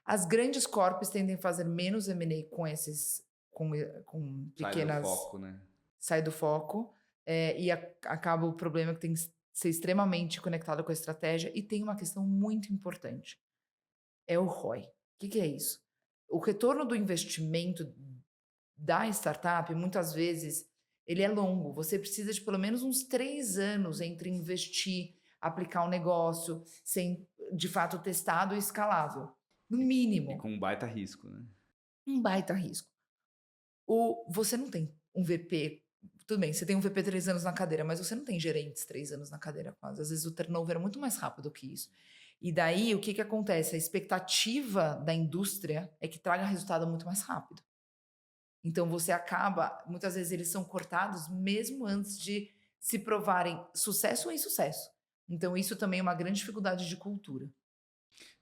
As grandes corpos tendem a fazer menos M&A com esses, com pequenas... Sai do foco, né? Sai do foco, e acaba o problema que tem que ser extremamente conectado com a estratégia. E tem uma questão muito importante, é o ROI. O que é isso? O retorno do investimento da startup, muitas vezes, ele é longo. Você precisa de pelo menos uns 3 anos entre investir, aplicar um negócio, ser de fato testado e escalável. No E mínimo, com um baita risco, né? um baita risco. Você não tem um VP, tudo bem, você tem um VP 3 anos na cadeira, mas você não tem gerentes 3 anos na cadeira quase. Às vezes o turnover é muito mais rápido que isso. E daí, o que que acontece? A expectativa da indústria é que traga resultado muito mais rápido. Então você acaba muitas vezes eles são cortados mesmo antes de se provarem sucesso ou insucesso. Então isso também é uma grande dificuldade de cultura.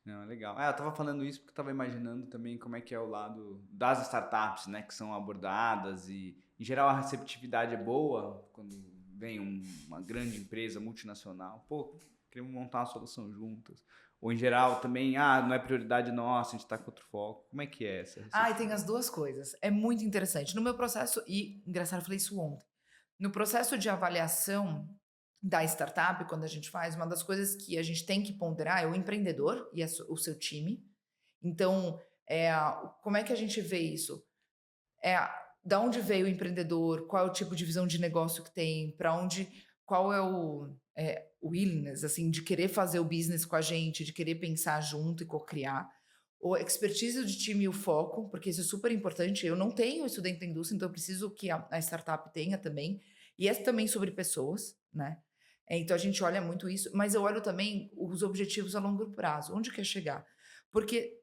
Não, é legal. Eu estava falando isso porque estava imaginando também como é que é o lado das startups, né, que são abordadas e, em geral, a receptividade é boa quando vem uma grande empresa multinacional. Pô, queremos montar uma solução juntas. Ou, em geral, também, não é prioridade nossa, a gente está com outro foco. Como é que é essa Ah, e tem as receptividade? 2 coisas. É muito interessante. No meu processo e engraçado, eu falei isso ontem. No processo de avaliação da startup, quando a gente faz, uma das coisas que a gente tem que ponderar é o empreendedor e o seu time. Então, como é que a gente vê isso? É, da onde veio o empreendedor, qual é o tipo de visão de negócio que tem, para onde, qual é o willingness, assim, de querer fazer o business com a gente, de querer pensar junto e co-criar. O expertise de time e o foco, porque isso é super importante. Eu não tenho isso dentro da indústria, então eu preciso que a startup tenha também. E é também sobre pessoas, né? Então a gente olha muito isso, mas eu olho também os objetivos a longo prazo, onde quer chegar. Porque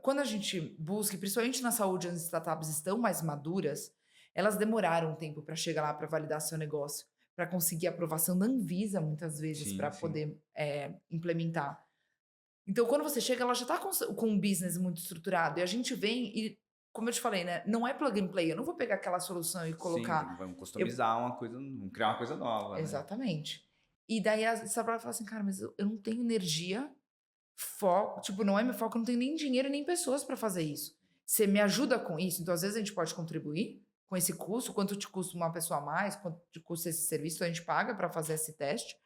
quando a gente busca, e principalmente na saúde, as startups estão mais maduras, elas demoraram um tempo para chegar lá para validar seu negócio, para conseguir a aprovação da Anvisa, muitas vezes, Sim, para sim. poder implementar. Então, quando você chega, ela já está com um business muito estruturado. E a gente vem e, como eu te falei, né? Não é plug and play. Eu não vou pegar aquela solução e Sim, colocar. vamos Eu, customizar uma coisa, vamos criar uma coisa nova, né? exatamente. E daí a startup fala assim, cara, mas eu não tenho energia. Foco, tipo, não é meu foco, eu não tenho nem dinheiro nem pessoas para fazer isso. Você me ajuda com isso? Então, às vezes, a gente pode contribuir com esse custo, quanto te custa uma pessoa a mais, quanto te custa esse serviço, então a gente paga para fazer esse teste.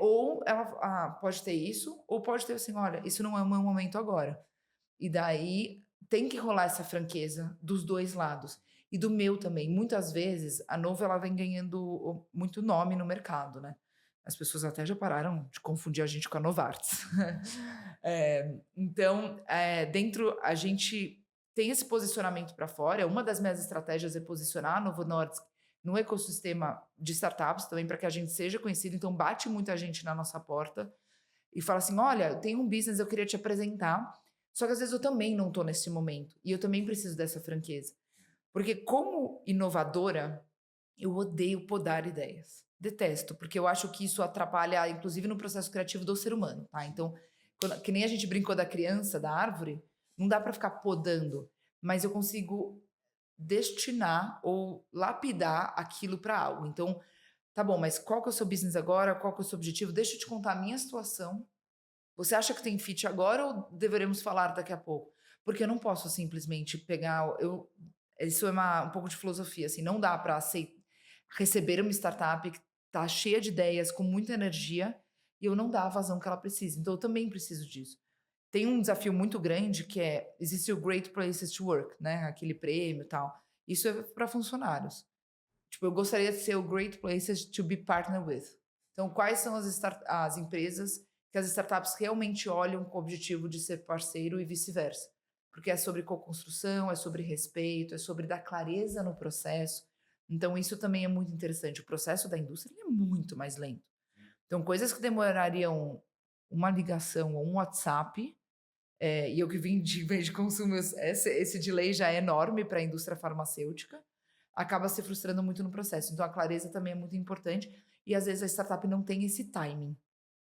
Ou ela pode ter isso, ou pode ter assim: olha, isso não é o meu momento agora. E daí tem que rolar essa franqueza dos dois lados. E do meu também. Muitas vezes a Novo ela vem ganhando muito nome no mercado, né? As pessoas até já pararam de confundir a gente com a Novartis. Então, dentro a gente tem esse posicionamento para fora. Uma das minhas estratégias é posicionar a Novo Nordisk no ecossistema de startups também para que a gente seja conhecido. Então, bate muita gente na nossa porta e fala assim: olha, eu tenho um business, eu queria te apresentar. Só que às vezes eu também não estou nesse momento. E eu também preciso dessa franqueza. Porque, como inovadora, eu odeio podar ideias. Detesto, porque eu acho que isso atrapalha, inclusive, no processo criativo do ser humano, tá? Então, que nem a gente brincou da criança, da árvore, não dá para ficar podando, mas eu consigo destinar ou lapidar aquilo para algo. Então, tá bom, mas qual que é o seu business agora? Qual que é o seu objetivo? Deixa eu te contar a minha situação. Você acha que tem fit agora ou deveremos falar daqui a pouco? Porque eu não posso simplesmente pegar. Isso é um pouco de filosofia, assim, não dá para receber uma startup que está cheia de ideias, com muita energia, e eu não dar a vazão que ela precisa. Então eu também preciso disso. Tem um desafio muito grande que existe o Great Places to Work, né? Aquele prêmio e tal. Isso é para funcionários. Tipo, eu gostaria de ser o Great Places to be partnered with. Então, quais são as empresas que as startups realmente olham com o objetivo de ser parceiro e vice-versa? Porque é sobre co-construção, é sobre respeito, é sobre dar clareza no processo. Então, isso também é muito interessante. O processo da indústria ele é muito mais lento. Então, coisas que demorariam uma ligação ou um WhatsApp, e eu que vim de bem de consumo, esse delay já é enorme para a indústria farmacêutica, acaba se frustrando muito no processo. Então a clareza também é muito importante e às vezes a startup não tem esse timing.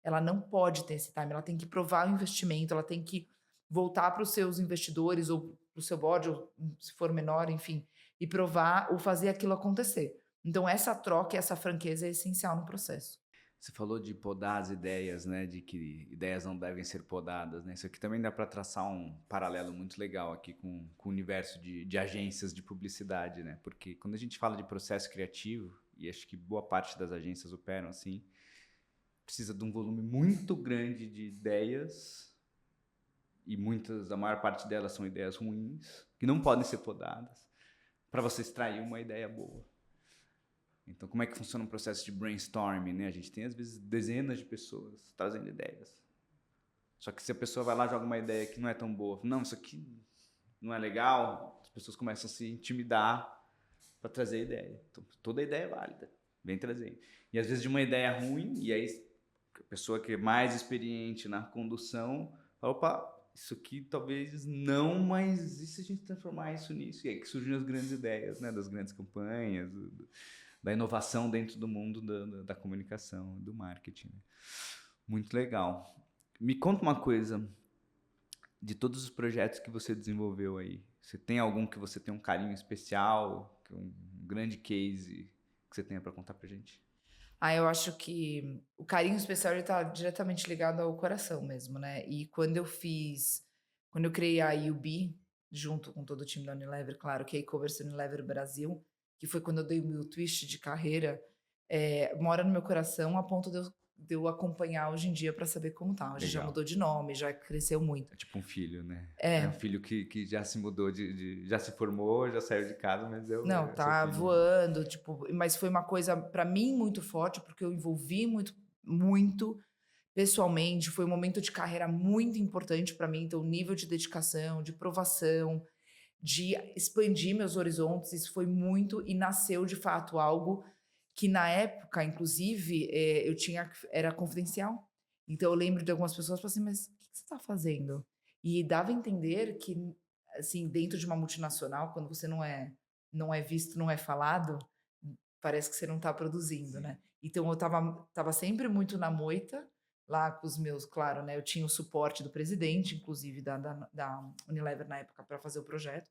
Ela não pode ter esse timing, ela tem que provar o investimento, ela tem que voltar para os seus investidores ou para o seu board, ou se for menor, enfim, e provar ou fazer aquilo acontecer. Então essa troca e essa franqueza é essencial no processo. Você falou de podar as ideias, né? De que ideias não devem ser podadas, né? Isso aqui também dá para traçar um paralelo muito legal aqui com o universo de agências de publicidade, né? Porque quando a gente fala de processo criativo, e acho que boa parte das agências operam assim, precisa de um volume muito grande de ideias, e a maior parte delas são ideias ruins, que não podem ser podadas. para você extrair uma ideia boa. Então, como é que funciona o processo de brainstorming, né? A gente tem, às vezes, dezenas de pessoas trazendo ideias. Só que se a pessoa vai lá e joga uma ideia que não é tão boa, não, isso aqui não é legal, as pessoas começam a se intimidar para trazer ideia. Então, toda ideia é válida, vem trazer. E, às vezes, de uma ideia ruim, e aí a pessoa que é mais experiente na condução fala, opa, isso aqui talvez não, mas e se a gente transformar isso nisso? E aí que surgem as grandes ideias, né? Das grandes campanhas, da inovação dentro do mundo da comunicação, do marketing. Né? Muito legal. Me conta uma coisa, de todos os projetos que você desenvolveu aí, você tem algum que você tem um carinho especial, um grande case que você tenha para contar pra gente? Eu acho que o carinho especial está diretamente ligado ao coração mesmo, né? E quando eu criei a UB, junto com todo o time da Unilever, claro, que é e-commerce Unilever Brasil, que foi quando eu dei o meu twist de carreira, mora no meu coração a ponto de eu acompanhar hoje em dia para saber como tá. Hoje já Legal. mudou de nome, já cresceu muito. É tipo um filho, né? É um É, filho que já se mudou, já se formou, já saiu de casa, mas não, é seu tá filho. voando, tipo, mas foi uma coisa para mim muito forte, porque eu envolvi muito, muito pessoalmente, foi um momento de carreira muito importante para mim, então o nível de dedicação, de provação, de expandir meus horizontes, isso foi muito e nasceu de fato algo que na época, inclusive, eu tinha era confidencial. Então eu lembro de algumas pessoas falando assim: "Mas o que você está fazendo?". E dava a entender que, assim, dentro de uma multinacional, quando você não é visto, não é falado, parece que você não está produzindo, Sim. né. Então eu estava sempre muito na moita, lá com os meus claro, né, eu tinha o suporte do presidente, inclusive da Unilever na época, para fazer o projeto,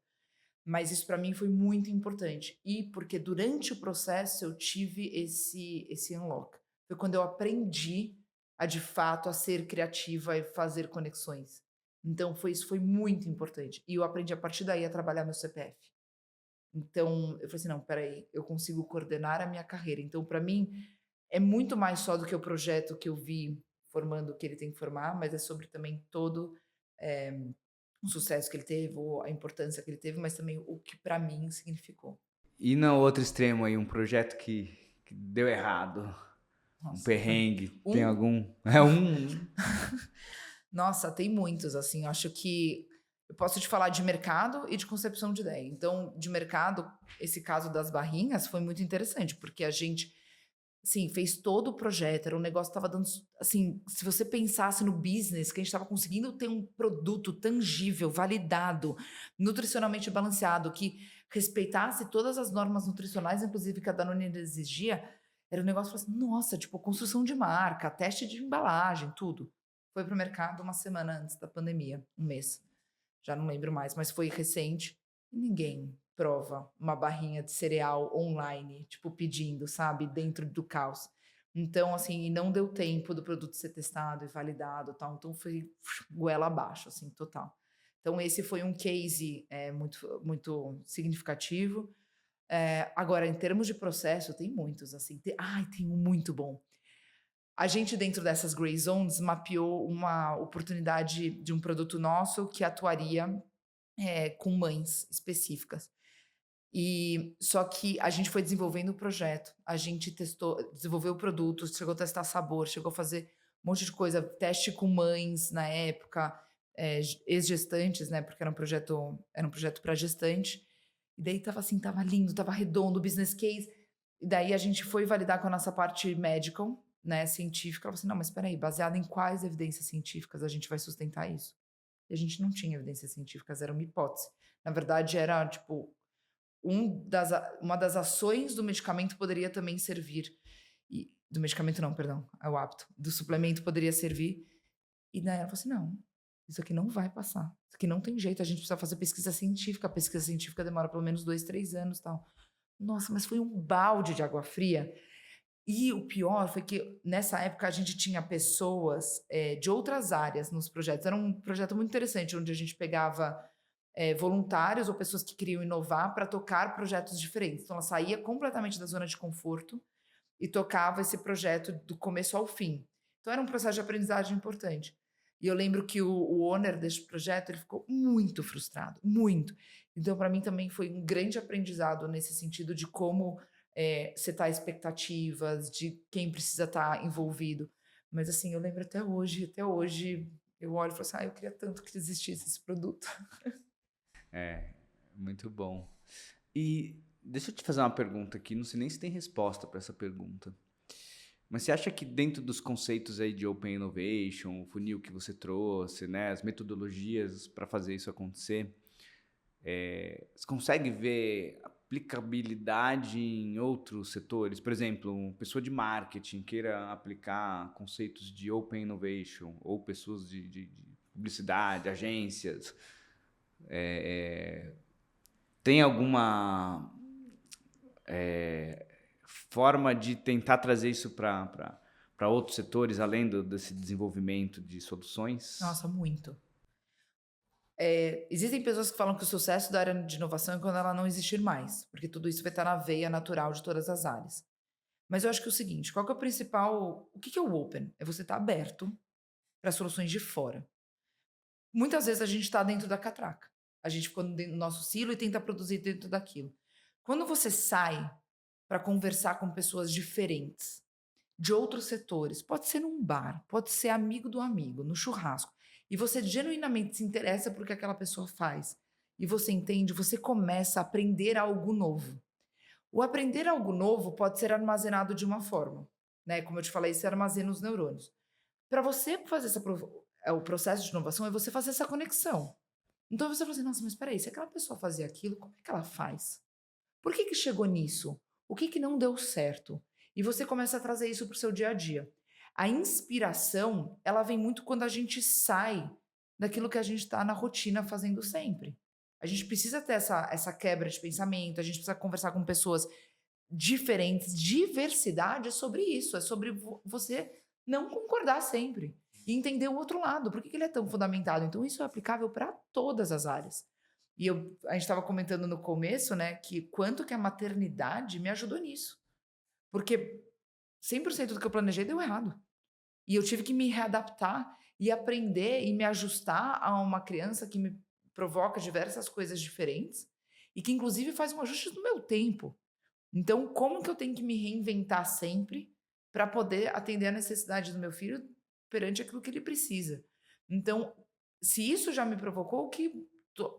mas isso para mim foi muito importante. E porque durante o processo eu tive esse unlock. Foi quando eu aprendi a, de fato, a ser criativa e fazer conexões. Então isso foi muito importante. E eu aprendi a partir daí a trabalhar meu CPF. Então, eu falei assim: "Não, espera aí, eu consigo coordenar a minha carreira". Então, para mim, é muito mais só do que o projeto que eu vi formando o que ele tem que formar, mas é sobre também todo, eh, o sucesso que ele teve, ou a importância que ele teve, mas também o que para mim significou. E no outro extremo aí, um projeto que deu errado, um Nossa, perrengue, tem um algum? É um. nossa, tem muitos, assim, eu acho que eu posso te falar de mercado e de concepção de ideia. Então, de mercado, esse caso das barrinhas foi muito interessante, porque a gente, sim, fez todo o projeto, era um negócio que estava dando, assim, se você pensasse no business, que a gente estava conseguindo ter um produto tangível, validado, nutricionalmente balanceado, que respeitasse todas as normas nutricionais, inclusive que a Danone exigia, era um negócio que assim, nossa, tipo, construção de marca, teste de embalagem, tudo. Foi para o mercado uma semana antes da pandemia, um mês. Já não lembro mais, mas foi recente. E ninguém prova uma barrinha de cereal online, tipo, pedindo, sabe, dentro do caos. Então, assim, e não deu tempo do produto ser testado e validado, tal. Então foi goela abaixo, assim, total. Então esse foi um case, muito muito significativo. Agora em termos de processo, tem muitos, assim, tem um muito bom. A gente, dentro dessas gray zones, mapeou uma oportunidade de um produto nosso que atuaria, com mães específicas. E só que a gente foi desenvolvendo o projeto, a gente testou, desenvolveu o produto, chegou a testar sabor, chegou a fazer um monte de coisa, teste com mães na época, ex-gestantes, né, porque era um projeto para gestante. E daí estava assim, estava lindo, estava redondo o business case. E daí a gente foi validar com a nossa parte medical, né, científica. Ela falou assim: "Não, mas espera aí, baseado em quais evidências científicas a gente vai sustentar isso?". E a gente não tinha evidências científicas, era uma hipótese. Na verdade, era tipo, uma das ações do medicamento poderia também servir, do medicamento não, perdão, é o hábito, do suplemento poderia servir, e daí ela falou assim: "Não, isso aqui não vai passar, isso aqui não tem jeito, a gente precisa fazer pesquisa científica demora pelo menos 2, 3 anos, tal". Nossa, mas foi um balde de água fria, e o pior foi que nessa época a gente tinha pessoas, de outras áreas nos projetos, era um projeto muito interessante, onde a gente pegava, voluntários ou pessoas que queriam inovar para tocar projetos diferentes. Então ela saía completamente da zona de conforto e tocava esse projeto do começo ao fim. Então era um processo de aprendizagem importante. E eu lembro que o owner deste projeto, ele ficou muito frustrado, muito. Então, para mim também foi um grande aprendizado nesse sentido de como setar expectativas, de quem precisa estar envolvido. Mas assim, eu lembro até hoje, eu olho e falo assim, eu queria tanto que existisse esse produto. É, muito bom. E deixa eu te fazer uma pergunta aqui, não sei nem se tem resposta para essa pergunta. Mas você acha que dentro dos conceitos aí de Open Innovation, o funil que você trouxe, né, as metodologias para fazer isso acontecer, você consegue ver aplicabilidade em outros setores? Por exemplo, uma pessoa de marketing queira aplicar conceitos de Open Innovation, ou pessoas de publicidade, agências. Tem alguma forma de tentar trazer isso para outros setores, além desse desenvolvimento de soluções? Nossa, muito. Existem pessoas que falam que o sucesso da área de inovação é quando ela não existir mais, porque tudo isso vai estar na veia natural de todas as áreas. Mas eu acho que é o seguinte, qual que é o principal, o que é o open? É você estar aberto para soluções de fora. Muitas vezes a gente está dentro da catraca. A gente ficou dentro do nosso silo e tenta produzir dentro daquilo. Quando você sai para conversar com pessoas diferentes, de outros setores, pode ser num bar, pode ser amigo do amigo, no churrasco, e você genuinamente se interessa por que aquela pessoa faz, e você entende, você começa a aprender algo novo. O aprender algo novo pode ser armazenado de uma forma, né? Como eu te falei, você armazena os neurônios. Para você fazer o processo de inovação é você fazer essa conexão. Então você fala assim, nossa, mas espera aí, se aquela pessoa fazia aquilo, como é que ela faz? Por que chegou nisso? O que não deu certo? E você começa a trazer isso para o seu dia a dia. A inspiração, ela vem muito quando a gente sai daquilo que a gente está na rotina fazendo sempre. A gente precisa ter essa quebra de pensamento, a gente precisa conversar com pessoas diferentes. Diversidade é sobre isso, é sobre você não concordar sempre e entender o outro lado. Por que ele é tão fundamentado? Então, isso é aplicável para todas as áreas. E a gente estava comentando no começo, né, que quanto que a maternidade me ajudou nisso. Porque 100% do que eu planejei deu errado. E eu tive que me readaptar e aprender e me ajustar a uma criança que me provoca diversas coisas diferentes e que inclusive faz um ajuste no meu tempo. Então, como que eu tenho que me reinventar sempre para poder atender a necessidade do meu filho perante aquilo que ele precisa? Então, se isso já me provocou, o que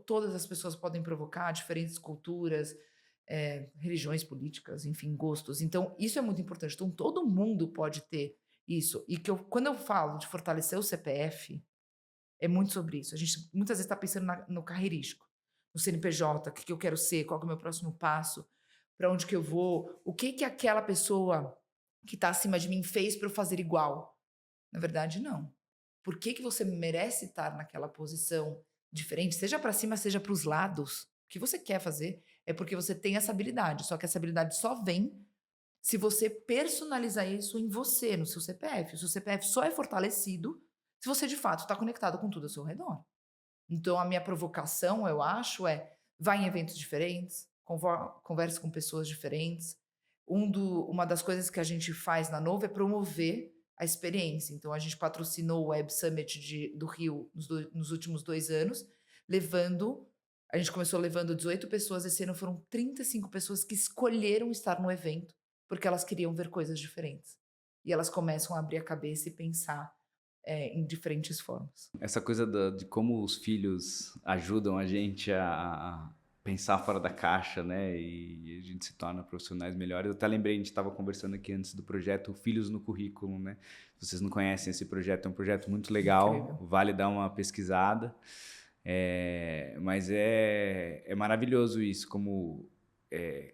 todas as pessoas podem provocar, diferentes culturas, religiões, políticas, enfim, gostos. Então, isso é muito importante. Então, todo mundo pode ter isso. E quando eu falo de fortalecer o CPF, é muito sobre isso. A gente muitas vezes está pensando no carreirístico, no CNPJ, o que que eu quero ser, qual que é o meu próximo passo, para onde que eu vou, o que que aquela pessoa que está acima de mim fez para eu fazer igual. Na verdade, não. Por que que você merece estar naquela posição diferente, seja para cima, seja para os lados? O que você quer fazer é porque você tem essa habilidade, só que essa habilidade só vem se você personalizar isso em você, no seu CPF. O seu CPF só é fortalecido se você de fato está conectado com tudo ao seu redor. Então, a minha provocação, eu acho, vá em eventos diferentes, converse com pessoas diferentes. Uma das coisas que a gente faz na Novo é promover a experiência. Então, a gente patrocinou o Web Summit do Rio nos últimos 2 anos, levando. A gente começou levando 18 pessoas, esse ano foram 35 pessoas que escolheram estar no evento, porque elas queriam ver coisas diferentes. E elas começam a abrir a cabeça e pensar em diferentes formas. Essa coisa de como os filhos ajudam a gente a pensar fora da caixa, né? E a gente se torna profissionais melhores. Eu até lembrei, a gente estava conversando aqui antes do projeto Filhos no Currículo, né? Se vocês não conhecem esse projeto, é um projeto muito legal, Incrível. vale dar uma pesquisada. Mas é maravilhoso isso, como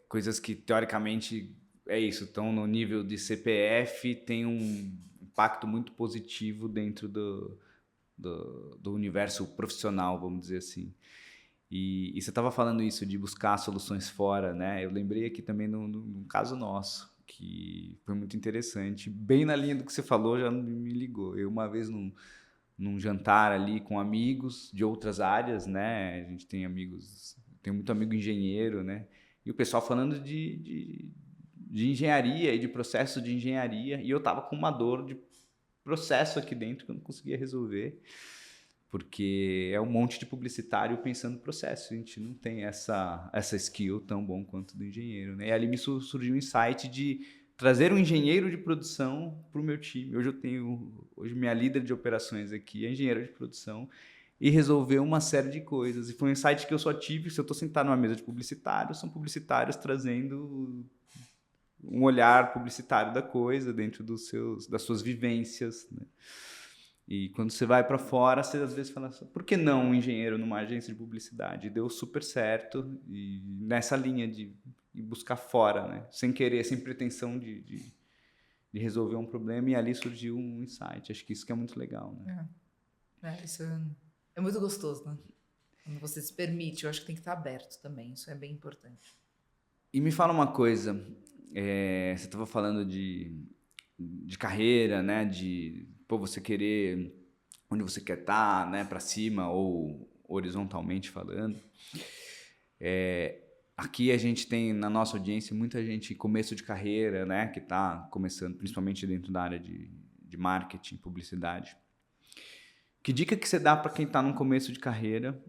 coisas que teoricamente é isso, estão no nível de CPF, tem um impacto muito positivo dentro do universo profissional, vamos dizer assim. E você estava falando isso de buscar soluções fora, né? Eu lembrei aqui também num caso nosso, que foi muito interessante. Bem na linha do que você falou, já me ligou. Eu uma vez num jantar ali com amigos de outras áreas, né? A gente tem amigos, tem muito amigo engenheiro, né? E o pessoal falando de engenharia e de processo de engenharia, e eu tava com uma dor de processo aqui dentro que eu não conseguia resolver, porque é um monte de publicitário pensando no processo. A gente não tem essa skill tão bom quanto do engenheiro, né? E ali me surgiu um insight de trazer um engenheiro de produção para o meu time. Hoje minha líder de operações aqui é engenheira de produção e resolver uma série de coisas. E foi um insight que eu só tive se eu estou sentado numa mesa de publicitários, são publicitários trazendo um olhar publicitário da coisa dentro das suas vivências, né? E quando você vai para fora, você às vezes fala assim, por que não um engenheiro numa agência de publicidade? Deu super certo e nessa linha de buscar fora, né? Sem querer, sem pretensão de resolver um problema, e ali surgiu um insight. Acho que isso que é muito legal, né? Isso é muito gostoso, né? Quando você se permite, eu acho que tem que estar aberto também, isso é bem importante. E me fala uma coisa, você estava falando de carreira, né? De você querer onde você quer estar, né? Para cima ou horizontalmente falando. Aqui a gente tem na nossa audiência muita gente começo de carreira, né? Que está começando, principalmente dentro da área de marketing, publicidade. Que dica que você dá para quem está no começo de carreira?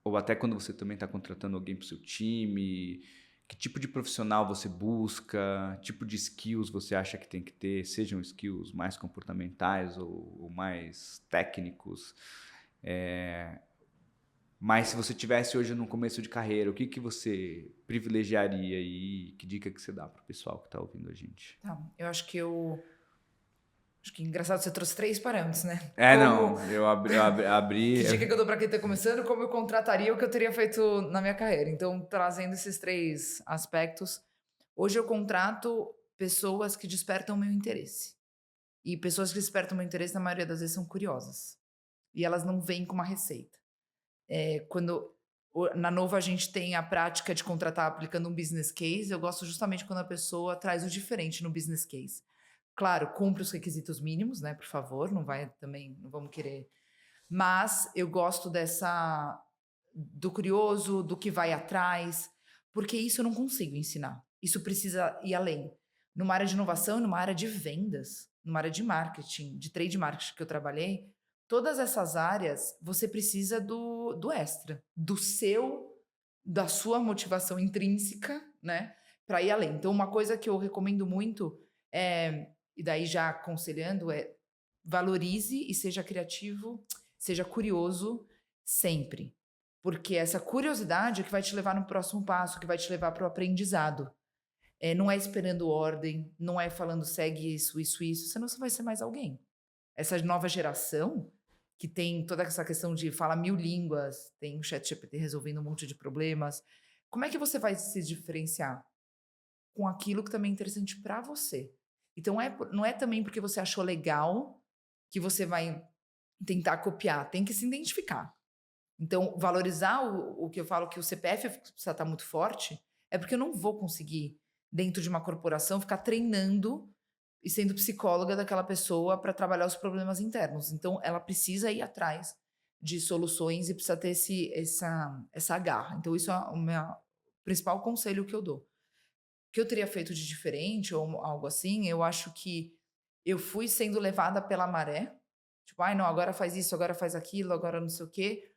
Ou até quando você também está contratando alguém para o seu time, que tipo de profissional você busca, tipo de skills você acha que tem que ter, sejam skills mais comportamentais ou mais técnicos. Mas se você tivesse hoje no começo de carreira, o que você privilegiaria e que dica que você dá para o pessoal que está ouvindo a gente? Tá, eu acho que Acho que engraçado, você trouxe 3 parâmetros, né? Eu abri... Que dica que eu dou para quem está começando, como eu contrataria o que eu teria feito na minha carreira. Então, trazendo esses 3 aspectos, hoje eu contrato pessoas que despertam meu interesse. E pessoas que despertam meu interesse, na maioria das vezes, são curiosas. E elas não vêm com uma receita. Na Novo a gente tem a prática de contratar aplicando um business case. Eu gosto justamente quando a pessoa traz o diferente no business case. Claro, cumpre os requisitos mínimos, né? Por favor, não vamos querer. Mas eu gosto do curioso, do que vai atrás, porque isso eu não consigo ensinar. Isso precisa ir além. Numa área de inovação, numa área de vendas, numa área de marketing, de trade marketing que eu trabalhei, todas essas áreas você precisa do extra, da sua motivação intrínseca, né? Para ir além. Então, uma coisa que eu recomendo muito e daí já aconselhando valorize e seja criativo, seja curioso sempre. Porque essa curiosidade é que vai te levar no próximo passo, que vai te levar para o aprendizado. Não é esperando ordem, não é falando segue isso, senão você vai ser mais alguém. Essa nova geração, que tem toda essa questão de falar 1000 línguas, tem o ChatGPT resolvendo um monte de problemas, como é que você vai se diferenciar? Com aquilo que também é interessante para você. Então, não é também porque você achou legal que você vai tentar copiar, tem que se identificar. Então, valorizar o que eu falo que o CPF precisa estar muito forte, é porque eu não vou conseguir, dentro de uma corporação, ficar treinando e sendo psicóloga daquela pessoa para trabalhar os problemas internos. Então, ela precisa ir atrás de soluções e precisa ter essa garra. Então, isso é o meu principal conselho que eu dou. O que eu teria feito de diferente ou algo assim, eu acho que eu fui sendo levada pela maré. Tipo, ai, não, agora faz isso, agora faz aquilo, agora não sei o quê.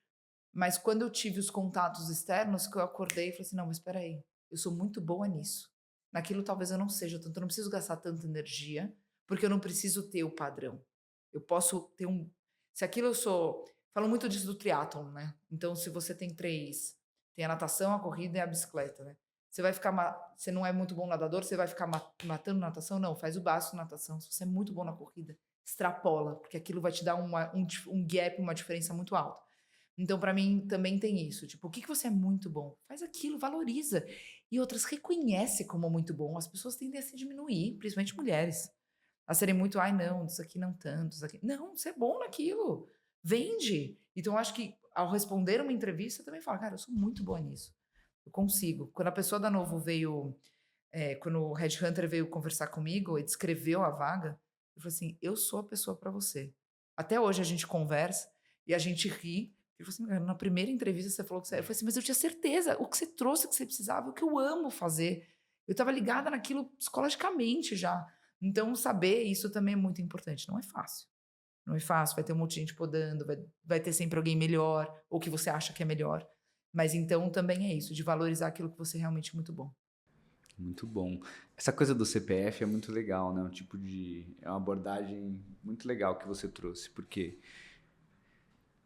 Mas quando eu tive os contatos externos, que eu acordei e falei assim, não, mas espera aí, eu sou muito boa nisso. Naquilo talvez eu não seja tanto, eu não preciso gastar tanta energia, porque eu não preciso ter o padrão. Eu posso ter Se aquilo eu sou... Falo muito disso do triatlon, né? Então, se você tem 3, tem a natação, a corrida e a bicicleta, né? Você não é muito bom nadador, você vai ficar matando natação? Não, faz o básico de natação. Se você é muito bom na corrida, extrapola, porque aquilo vai te dar um gap, uma diferença muito alta. Então, para mim, também tem isso. Tipo, o que você é muito bom? Faz aquilo, valoriza. E outras, reconhece como muito bom. As pessoas tendem a se diminuir, principalmente mulheres. A serem muito, ai não, isso aqui não tanto, isso aqui... Não, você é bom naquilo. Vende. Então, acho que ao responder uma entrevista, eu também falo, cara, eu sou muito boa nisso. Eu consigo. Quando a pessoa da Novo quando o Headhunter veio conversar comigo e descreveu a vaga, eu falei assim, eu sou a pessoa para você. Até hoje a gente conversa e a gente ri. Ele falou assim, na primeira entrevista você falou que você... Eu falei assim, mas eu tinha certeza, o que você trouxe, o que você precisava, o que eu amo fazer. Eu estava ligada naquilo psicologicamente já. Então, saber isso também é muito importante. Não é fácil. Não é fácil, vai ter um monte de gente podando, vai ter sempre alguém melhor, ou que você acha que é melhor. Mas então também é isso, de valorizar aquilo que você realmente é muito bom. Muito bom. Essa coisa do CPF é muito legal, né? É uma abordagem muito legal que você trouxe, porque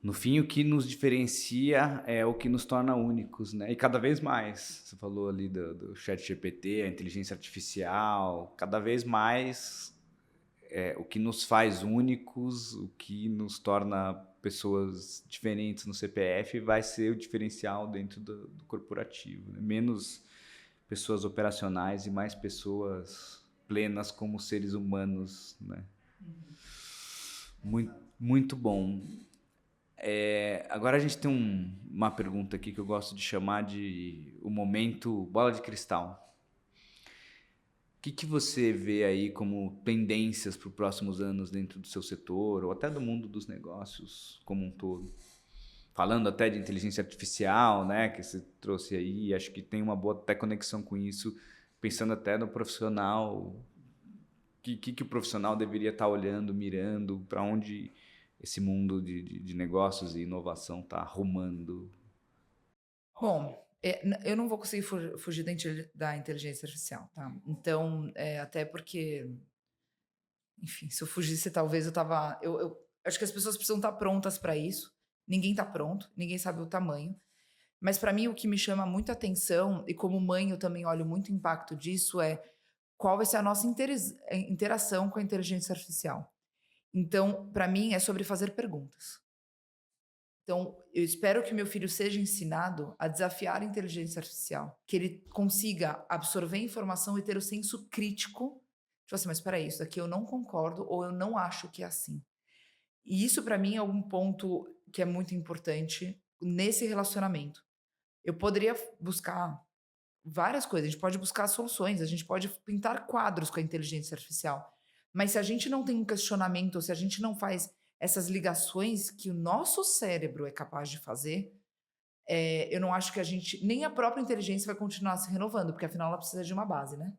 no fim o que nos diferencia é o que nos torna únicos, né? E cada vez mais, você falou ali do chat GPT, a inteligência artificial, cada vez mais o que nos faz únicos, o que nos torna pessoas diferentes no CPF vai ser o diferencial dentro do corporativo, né? Menos pessoas operacionais e mais pessoas plenas como seres humanos, né? Muito, muito bom. Agora a gente tem uma pergunta aqui que eu gosto de chamar de o momento bola de cristal. O que você vê aí como tendências para os próximos anos dentro do seu setor ou até do mundo dos negócios como um todo? Falando até de inteligência artificial, né, que você trouxe aí, acho que tem uma boa até conexão com isso, pensando até no profissional, que o profissional deveria estar olhando, mirando, para onde esse mundo de negócios e inovação está rumando. Bom, eu não vou conseguir fugir da inteligência artificial, tá? Então, até porque, enfim, se eu fugisse, talvez eu tava. Eu acho que as pessoas precisam estar prontas para isso. Ninguém está pronto, ninguém sabe o tamanho. Mas para mim, o que me chama muita atenção, e como mãe eu também olho muito o impacto disso, é qual vai ser a nossa interação com a inteligência artificial. Então, para mim, é sobre fazer perguntas. Então, eu espero que o meu filho seja ensinado a desafiar a inteligência artificial, que ele consiga absorver informação e ter o senso crítico. Tipo assim, mas espera aí, isso daqui eu não concordo ou eu não acho que é assim. E isso para mim é um ponto que é muito importante nesse relacionamento. Eu poderia buscar várias coisas, a gente pode buscar soluções, a gente pode pintar quadros com a inteligência artificial. Mas se a gente não tem um questionamento, ou se a gente não faz essas ligações que o nosso cérebro é capaz de fazer, eu não acho que a gente, nem a própria inteligência vai continuar se renovando, porque afinal ela precisa de uma base, né,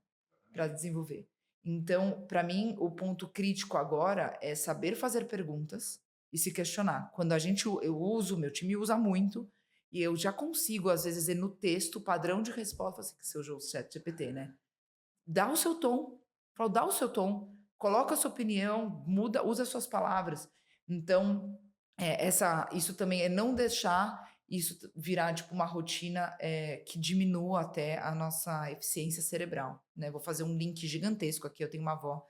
para desenvolver. Então, para mim, o ponto crítico agora é saber fazer perguntas e se questionar. Quando eu uso, meu time usa muito, e eu já consigo, às vezes, ver no texto o padrão de resposta, assim, que você usou o chat GPT, né? Dá o seu tom, fala, dá o seu tom, coloca a sua opinião, muda, usa as suas palavras. Então, isso também é não deixar isso virar tipo uma rotina que diminua até a nossa eficiência cerebral, né? Vou fazer um link gigantesco aqui. Eu tenho uma avó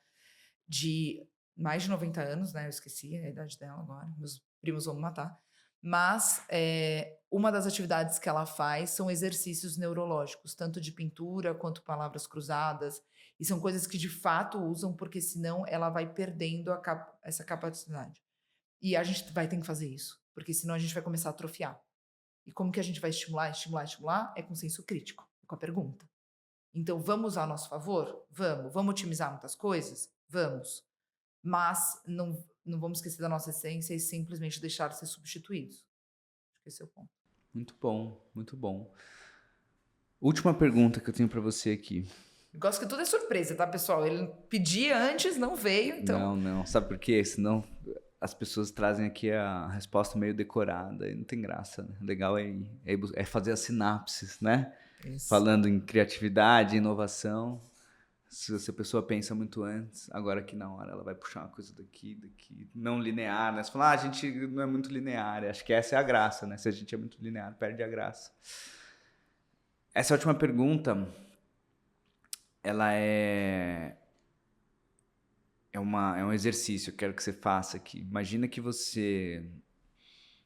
de mais de 90 anos, né? Eu esqueci a idade dela agora, meus primos vão me matar. Mas uma das atividades que ela faz são exercícios neurológicos, tanto de pintura quanto palavras cruzadas. E são coisas que de fato usam, porque senão ela vai perdendo essa capacidade. E a gente vai ter que fazer isso, porque senão a gente vai começar a atrofiar. E como que a gente vai estimular, estimular, estimular? É com senso crítico, com a pergunta. Então, vamos usar a nosso favor? Vamos. Vamos otimizar muitas coisas? Vamos. Mas não vamos esquecer da nossa essência e simplesmente deixar de ser substituídos. Acho que esse é o ponto. Muito bom, muito bom. Última pergunta que eu tenho para você aqui. Eu gosto que tudo é surpresa, tá, pessoal? Ele pedia antes, não veio, então. Não. Sabe por quê? Senão as pessoas trazem aqui a resposta meio decorada e não tem graça, né? O legal é fazer as sinapses, né? Isso. Falando em criatividade, inovação. Se a pessoa pensa muito antes, agora aqui na hora ela vai puxar uma coisa daqui, não linear, né? Você fala, a gente não é muito linear. Acho que essa é a graça, né? Se a gente é muito linear, perde a graça. Essa última pergunta, ela é um exercício que eu quero que você faça aqui. Imagina que você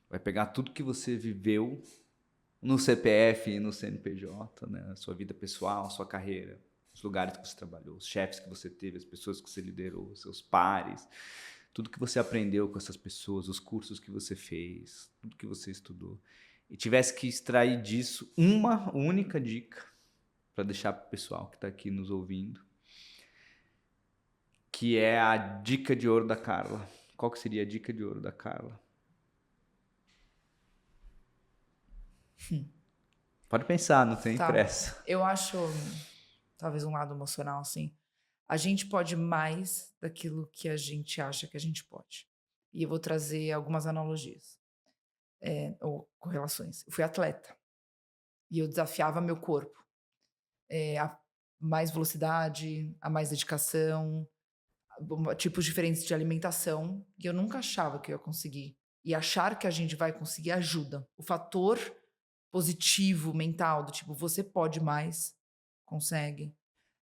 vai pegar tudo que você viveu no CPF e no CNPJ, né? A sua vida pessoal, a sua carreira, os lugares que você trabalhou, os chefes que você teve, as pessoas que você liderou, os seus pares, tudo que você aprendeu com essas pessoas, os cursos que você fez, tudo que você estudou, e tivesse que extrair disso uma única dica para deixar para o pessoal que está aqui nos ouvindo, que é a dica de ouro da Carla. Qual que seria a dica de ouro da Carla? Pode pensar, não tem pressa. Eu acho, talvez um lado emocional, assim. a gente pode mais daquilo que a gente acha que a gente pode. E eu vou trazer algumas analogias, ou correlações. Eu fui atleta e eu desafiava meu corpo, a mais velocidade, a mais dedicação, tipos diferentes de alimentação, e eu nunca achava que eu ia conseguir. E achar que a gente vai conseguir ajuda. O fator positivo mental do tipo, você pode mais, consegue.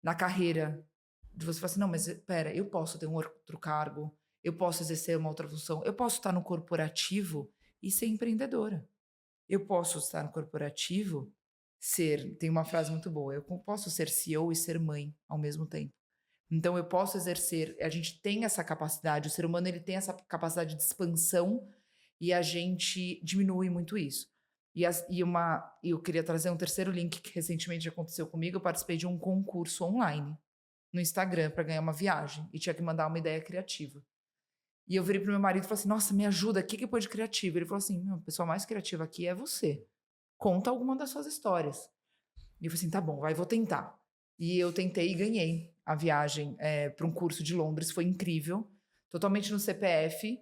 Na carreira, de você falar assim, não, mas espera, eu posso ter um outro cargo, eu posso exercer uma outra função, eu posso estar no corporativo e ser empreendedora. Eu posso estar no corporativo, tem uma frase muito boa, eu posso ser CEO e ser mãe ao mesmo tempo. Então eu posso exercer, a gente tem essa capacidade, o ser humano ele tem essa capacidade de expansão e a gente diminui muito isso. E eu queria trazer um terceiro link que recentemente aconteceu comigo, eu participei de um concurso online no Instagram para ganhar uma viagem e tinha que mandar uma ideia criativa. E eu virei pro meu marido e falei assim, nossa, me ajuda, o que pôr de criativo? Ele falou assim, a pessoa mais criativa aqui é você. Conta alguma das suas histórias. E eu falei assim, tá bom, vou tentar. E eu tentei e ganhei a viagem para um curso de Londres, foi incrível, totalmente no CPF.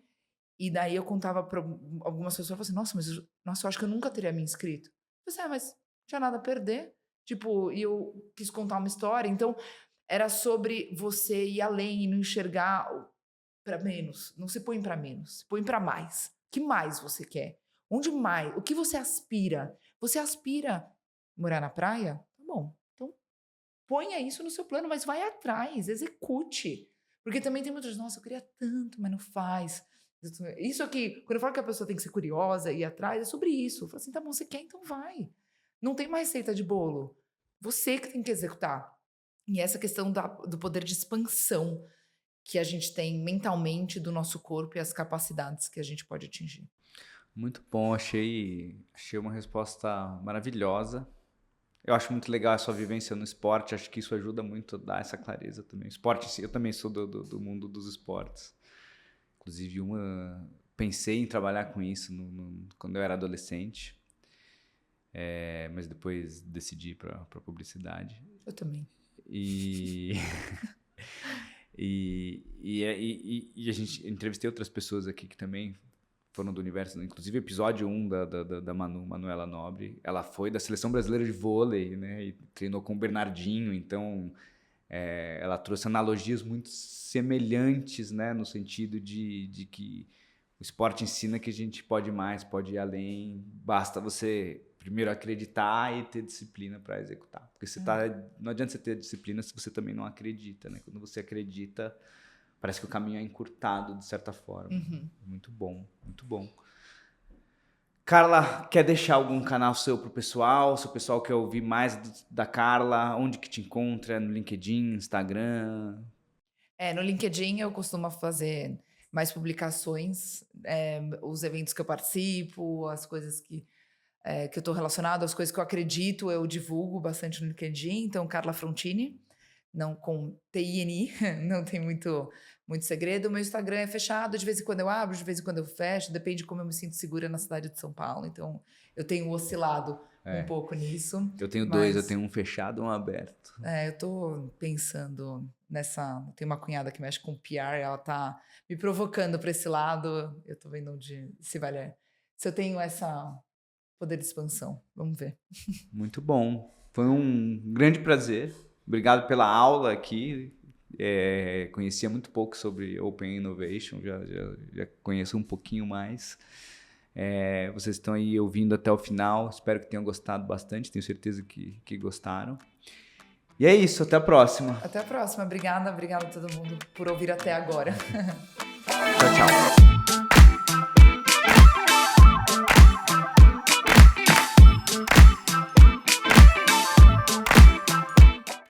E daí eu contava para algumas pessoas, eu falei assim, nossa, eu acho que eu nunca teria me inscrito. Eu falei assim, mas não tinha nada a perder. Tipo, e eu quis contar uma história. Então, era sobre você ir além e não enxergar para menos. Não se põe para menos, se põe para mais. O que mais você quer? Onde mais? O que você aspira? Você aspira morar na praia? Tá bom. Então, ponha isso no seu plano, mas vai atrás, execute. Porque também tem muitas, nossa, eu queria tanto, mas não faz. Isso aqui, quando eu falo que a pessoa tem que ser curiosa e ir atrás, é sobre isso. Eu falo assim, tá bom, você quer, então vai. Não tem mais receita de bolo. Você que tem que executar. E essa questão do poder de expansão que a gente tem mentalmente do nosso corpo e as capacidades que a gente pode atingir. Muito bom, achei uma resposta maravilhosa. Eu acho muito legal a sua vivência no esporte, acho que isso ajuda muito a dar essa clareza também. Esporte, eu também sou do mundo dos esportes. Inclusive, pensei em trabalhar com isso quando eu era adolescente, mas depois decidi para publicidade. Eu também. E a gente entrevistei outras pessoas aqui que também foram do universo, inclusive episódio 1 da Manuela Nobre, ela foi da Seleção Brasileira de Vôlei, né, e treinou com o Bernardinho, então ela trouxe analogias muito semelhantes, né, no sentido de que o esporte ensina que a gente pode mais, pode ir além, basta você primeiro acreditar e ter disciplina para executar. Porque não adianta você ter disciplina se você também não acredita, né? Quando você acredita, parece que o caminho é encurtado de certa forma. Uhum. Muito bom, muito bom. Carla, quer deixar algum canal seu pro pessoal? Se o pessoal quer ouvir mais da Carla, onde que te encontra? No LinkedIn, Instagram? No LinkedIn eu costumo fazer mais publicações, os eventos que eu participo, as coisas que eu estou relacionado, as coisas que eu acredito, eu divulgo bastante no LinkedIn. Então, Carla Frontini, não com TINI, não tem muito segredo. O meu Instagram é fechado, de vez em quando eu abro, de vez em quando eu fecho, depende de como eu me sinto segura na cidade de São Paulo. Então, eu tenho oscilado um pouco nisso. Eu tenho dois, eu tenho um fechado e um aberto. Eu estou pensando tem uma cunhada que mexe com PR, ela está me provocando para esse lado. Eu estou vendo se eu tenho essa poder de expansão. Vamos ver. Muito bom. Foi um grande prazer. Obrigado pela aula aqui. Conhecia muito pouco sobre Open Innovation, já conheço um pouquinho mais. Vocês estão aí ouvindo até o final. Espero que tenham gostado bastante. Tenho certeza que gostaram. E é isso. Até a próxima. Até a próxima. Obrigada a todo mundo por ouvir até agora. Tchau, tchau.